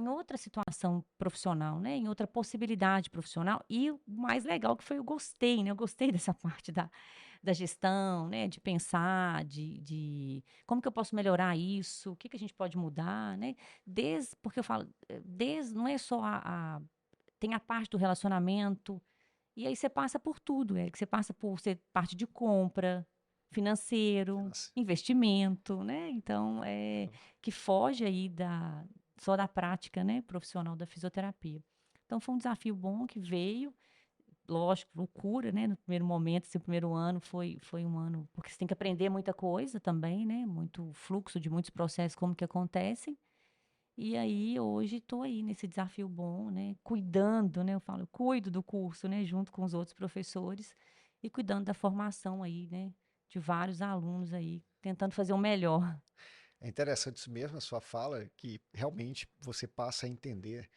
outra situação profissional, né? Em outra possibilidade profissional. E o mais legal que foi eu gostei, né? Eu gostei dessa parte da gestão, né? De pensar, de como que eu posso melhorar isso, o que que a gente pode mudar, né? Porque eu falo, não é só tem a parte do relacionamento, e aí você passa por tudo, que você passa por ser parte de compra, financeiro, Financeiro. investimento, né? Então, que foge aí só da prática, né, profissional da fisioterapia. Então, foi um desafio bom que veio, lógico, loucura, né? No primeiro momento, esse primeiro ano foi um ano, porque você tem que aprender muita coisa também, né? Muito fluxo de muitos processos, como que acontecem. E aí, hoje, estou aí nesse desafio bom, né? Cuidando, né? Eu falo, eu cuido do curso, né? Junto com os outros professores e cuidando da formação aí, né? De vários alunos aí, tentando fazer o melhor. É interessante isso mesmo, a sua fala, que realmente você passa a entender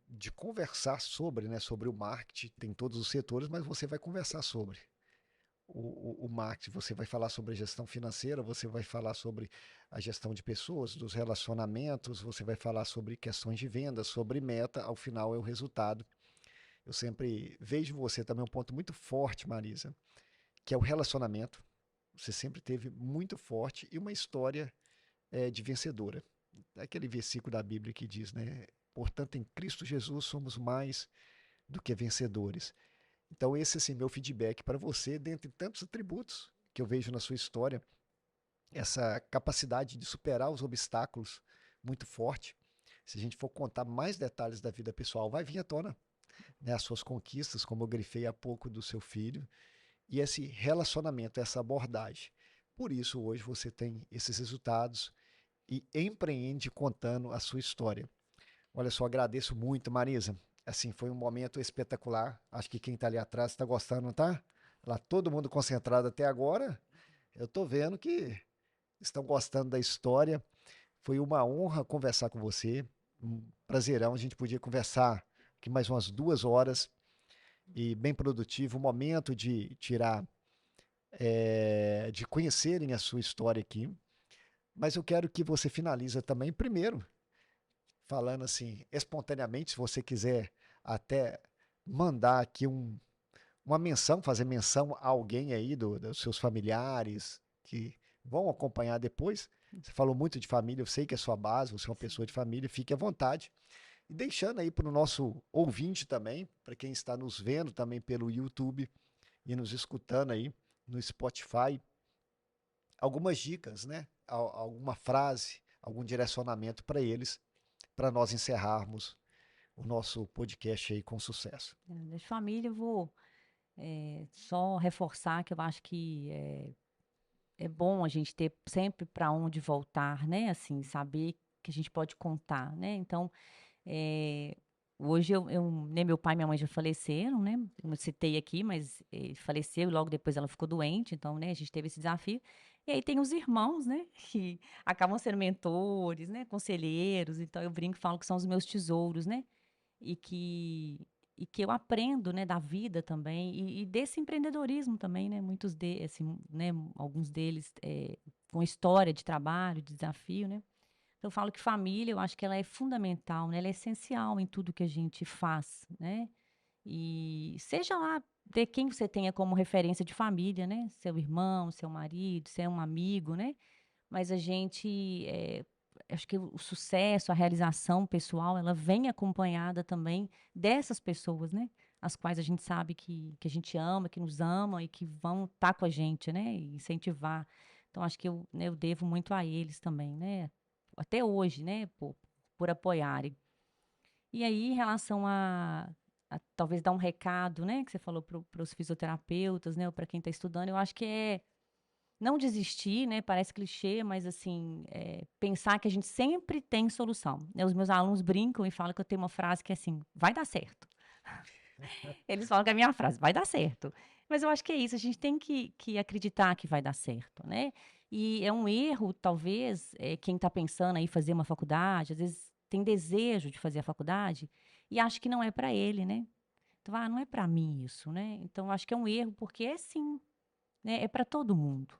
de conversar sobre, né, sobre o marketing, tem todos os setores, mas você vai conversar sobre o marketing, você vai falar sobre a gestão financeira, você vai falar sobre a gestão de pessoas, dos relacionamentos, você vai falar sobre questões de venda, sobre meta, ao final é o resultado. Eu sempre vejo você também um ponto muito forte, Marisa, que é o relacionamento. Você sempre teve muito forte e uma história de vencedora. É aquele versículo da Bíblia que diz, né? Portanto, em Cristo Jesus somos mais do que vencedores. Então, esse assim, meu feedback para você, dentre tantos atributos que eu vejo na sua história, essa capacidade de superar os obstáculos muito forte. Se a gente for contar mais detalhes da vida pessoal, vai vir à tona. né, as suas conquistas, como eu grifei há pouco do seu filho, e esse relacionamento, essa abordagem. Por isso, hoje você tem esses resultados e empreende contando a sua história. Olha só, agradeço muito, Marisa. Assim, foi um momento espetacular. Acho que quem está ali atrás está gostando, não tá? Lá todo mundo concentrado até agora. Eu estou vendo que estão gostando da história. Foi uma honra conversar com você. Um prazerão. A gente podia conversar aqui mais umas 2 horas e bem produtivo. Um momento de tirar, de conhecerem a sua história aqui. Mas eu quero que você finalize também primeiro falando assim, espontaneamente, se você quiser até mandar aqui uma menção, fazer menção a alguém aí dos seus familiares que vão acompanhar depois. Você falou muito de família, eu sei que é sua base, você é uma pessoa de família, fique à vontade. E deixando aí para o nosso ouvinte também, para quem está nos vendo também pelo YouTube e nos escutando aí no Spotify, algumas dicas, né? Alguma frase, algum direcionamento para eles, para nós encerrarmos o nosso podcast aí com sucesso. De família, eu vou só reforçar que eu acho que é bom a gente ter sempre para onde voltar, né? Assim, saber que a gente pode contar, né? Então, eh, hoje né, meu pai e minha mãe já faleceram, né? Eu não citei aqui, mas ele faleceu e logo depois ela ficou doente, então, né, a gente teve esse desafio. E aí tem os irmãos, né, que acabam sendo mentores, né, conselheiros, então eu brinco e falo que são os meus tesouros, né? E que eu aprendo, né, da vida também e desse empreendedorismo também, né, assim, né, alguns deles com história de trabalho, de desafio, né. Então eu falo que família, eu acho que ela é fundamental, né, ela é essencial em tudo que a gente faz, né. E seja lá ter quem você tenha como referência de família, né, seu irmão, seu marido, se é um amigo, né, mas a gente, acho que o sucesso, a realização pessoal, ela vem acompanhada também dessas pessoas, né, as quais a gente sabe que a gente ama, que nos amam e que vão estar com a gente, né, e incentivar. Então acho que eu, né, eu devo muito a eles também, né, até hoje, né, por apoiarem. E aí, em relação a talvez dar um recado, né, que você falou para os fisioterapeutas, né, ou para quem está estudando, eu acho que é não desistir, né, parece clichê, mas assim, pensar que a gente sempre tem solução, né. Os meus alunos brincam e falam que eu tenho uma frase que é assim: "Vai dar certo". Eles falam que é a minha frase: "Vai dar certo". Mas eu acho que é isso, a gente tem que acreditar que vai dar certo, né. E é um erro, talvez, quem está pensando aí fazer uma faculdade, às vezes tem desejo de fazer a faculdade e acha que não é para ele, né. Então: "Ah, não é para mim isso", né. Então eu acho que é um erro, porque é sim, né, é para todo mundo.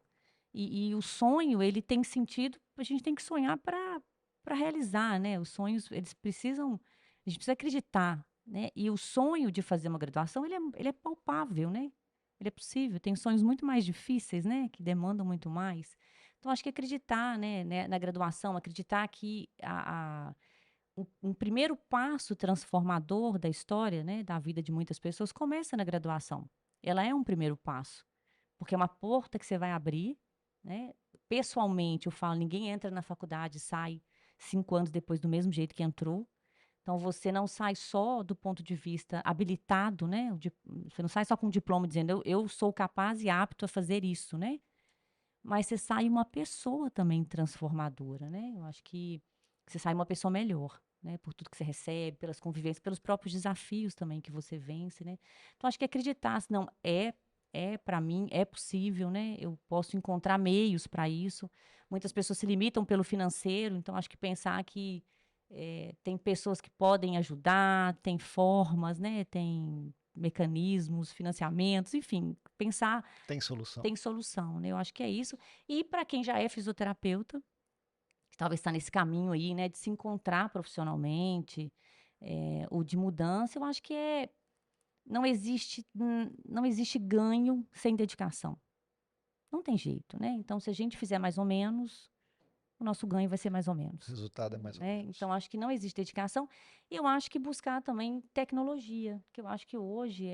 E o sonho, ele tem sentido, a gente tem que sonhar para realizar, né, os sonhos, eles precisam a gente precisa acreditar, né, e o sonho de fazer uma graduação, ele é palpável, né, ele é possível, tem sonhos muito mais difíceis, né, que demandam muito mais. Então acho que acreditar, né, na graduação, acreditar que um primeiro passo transformador da história, né, da vida de muitas pessoas começa na graduação. Ela é um primeiro passo, porque é uma porta que você vai abrir, né. Pessoalmente, eu falo, ninguém entra na faculdade e sai 5 anos depois do mesmo jeito que entrou. Então você não sai só do ponto de vista habilitado, né, você não sai só com um diploma dizendo: "Eu sou capaz e apto a fazer isso", né. Mas você sai uma pessoa também transformadora, né. Eu acho que você sai uma pessoa melhor, né, por tudo que você recebe, pelas convivências, pelos próprios desafios também que você vence, né. Então acho que acreditar, se não é para mim, é possível, né, eu posso encontrar meios para isso. Muitas pessoas se limitam pelo financeiro, então acho que pensar que, tem pessoas que podem ajudar, tem formas, né, tem mecanismos, financiamentos, enfim, pensar Tem solução. tem solução, né, eu acho que é isso. E para quem já é fisioterapeuta, que talvez está nesse caminho aí, né, de se encontrar profissionalmente, ou de mudança, eu acho que não existe ganho sem dedicação. Não tem jeito, né. Então se a gente fizer mais ou menos, o nosso ganho vai ser mais ou O menos, resultado é mais ou né. menos. Então acho que não existe dedicação, e eu acho que buscar também tecnologia, que eu acho que hoje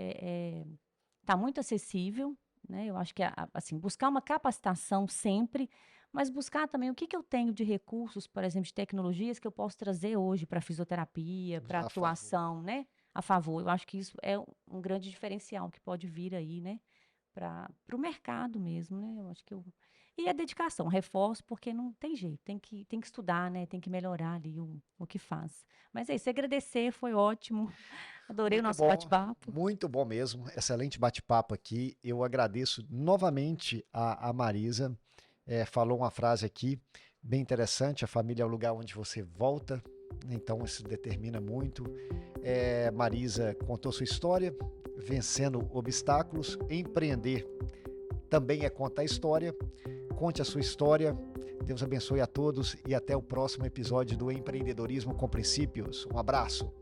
tá muito acessível, né, eu acho que assim, buscar uma capacitação sempre, mas buscar também o que que eu tenho de recursos, por exemplo, de tecnologias que eu posso trazer hoje para fisioterapia, para Usar a favor. atuação, né, a favor. Eu acho que isso é um grande diferencial que pode vir aí, né? Para o mercado mesmo, né? Eu acho que e a dedicação, reforço, porque não tem jeito, tem que estudar, né? Tem que melhorar ali o que faz. Mas é isso, agradecer, foi ótimo. Adorei o nosso bate-papo. Muito bom mesmo. Excelente bate-papo aqui. Eu agradeço novamente a Marisa. Falou uma frase aqui bem interessante: a família é o lugar onde você volta. Então, isso determina muito. Marisa contou sua história, vencendo obstáculos. Empreender também é contar história. Conte a sua história. Deus abençoe a todos e até o próximo episódio do Empreendedorismo com Princípios. Um abraço.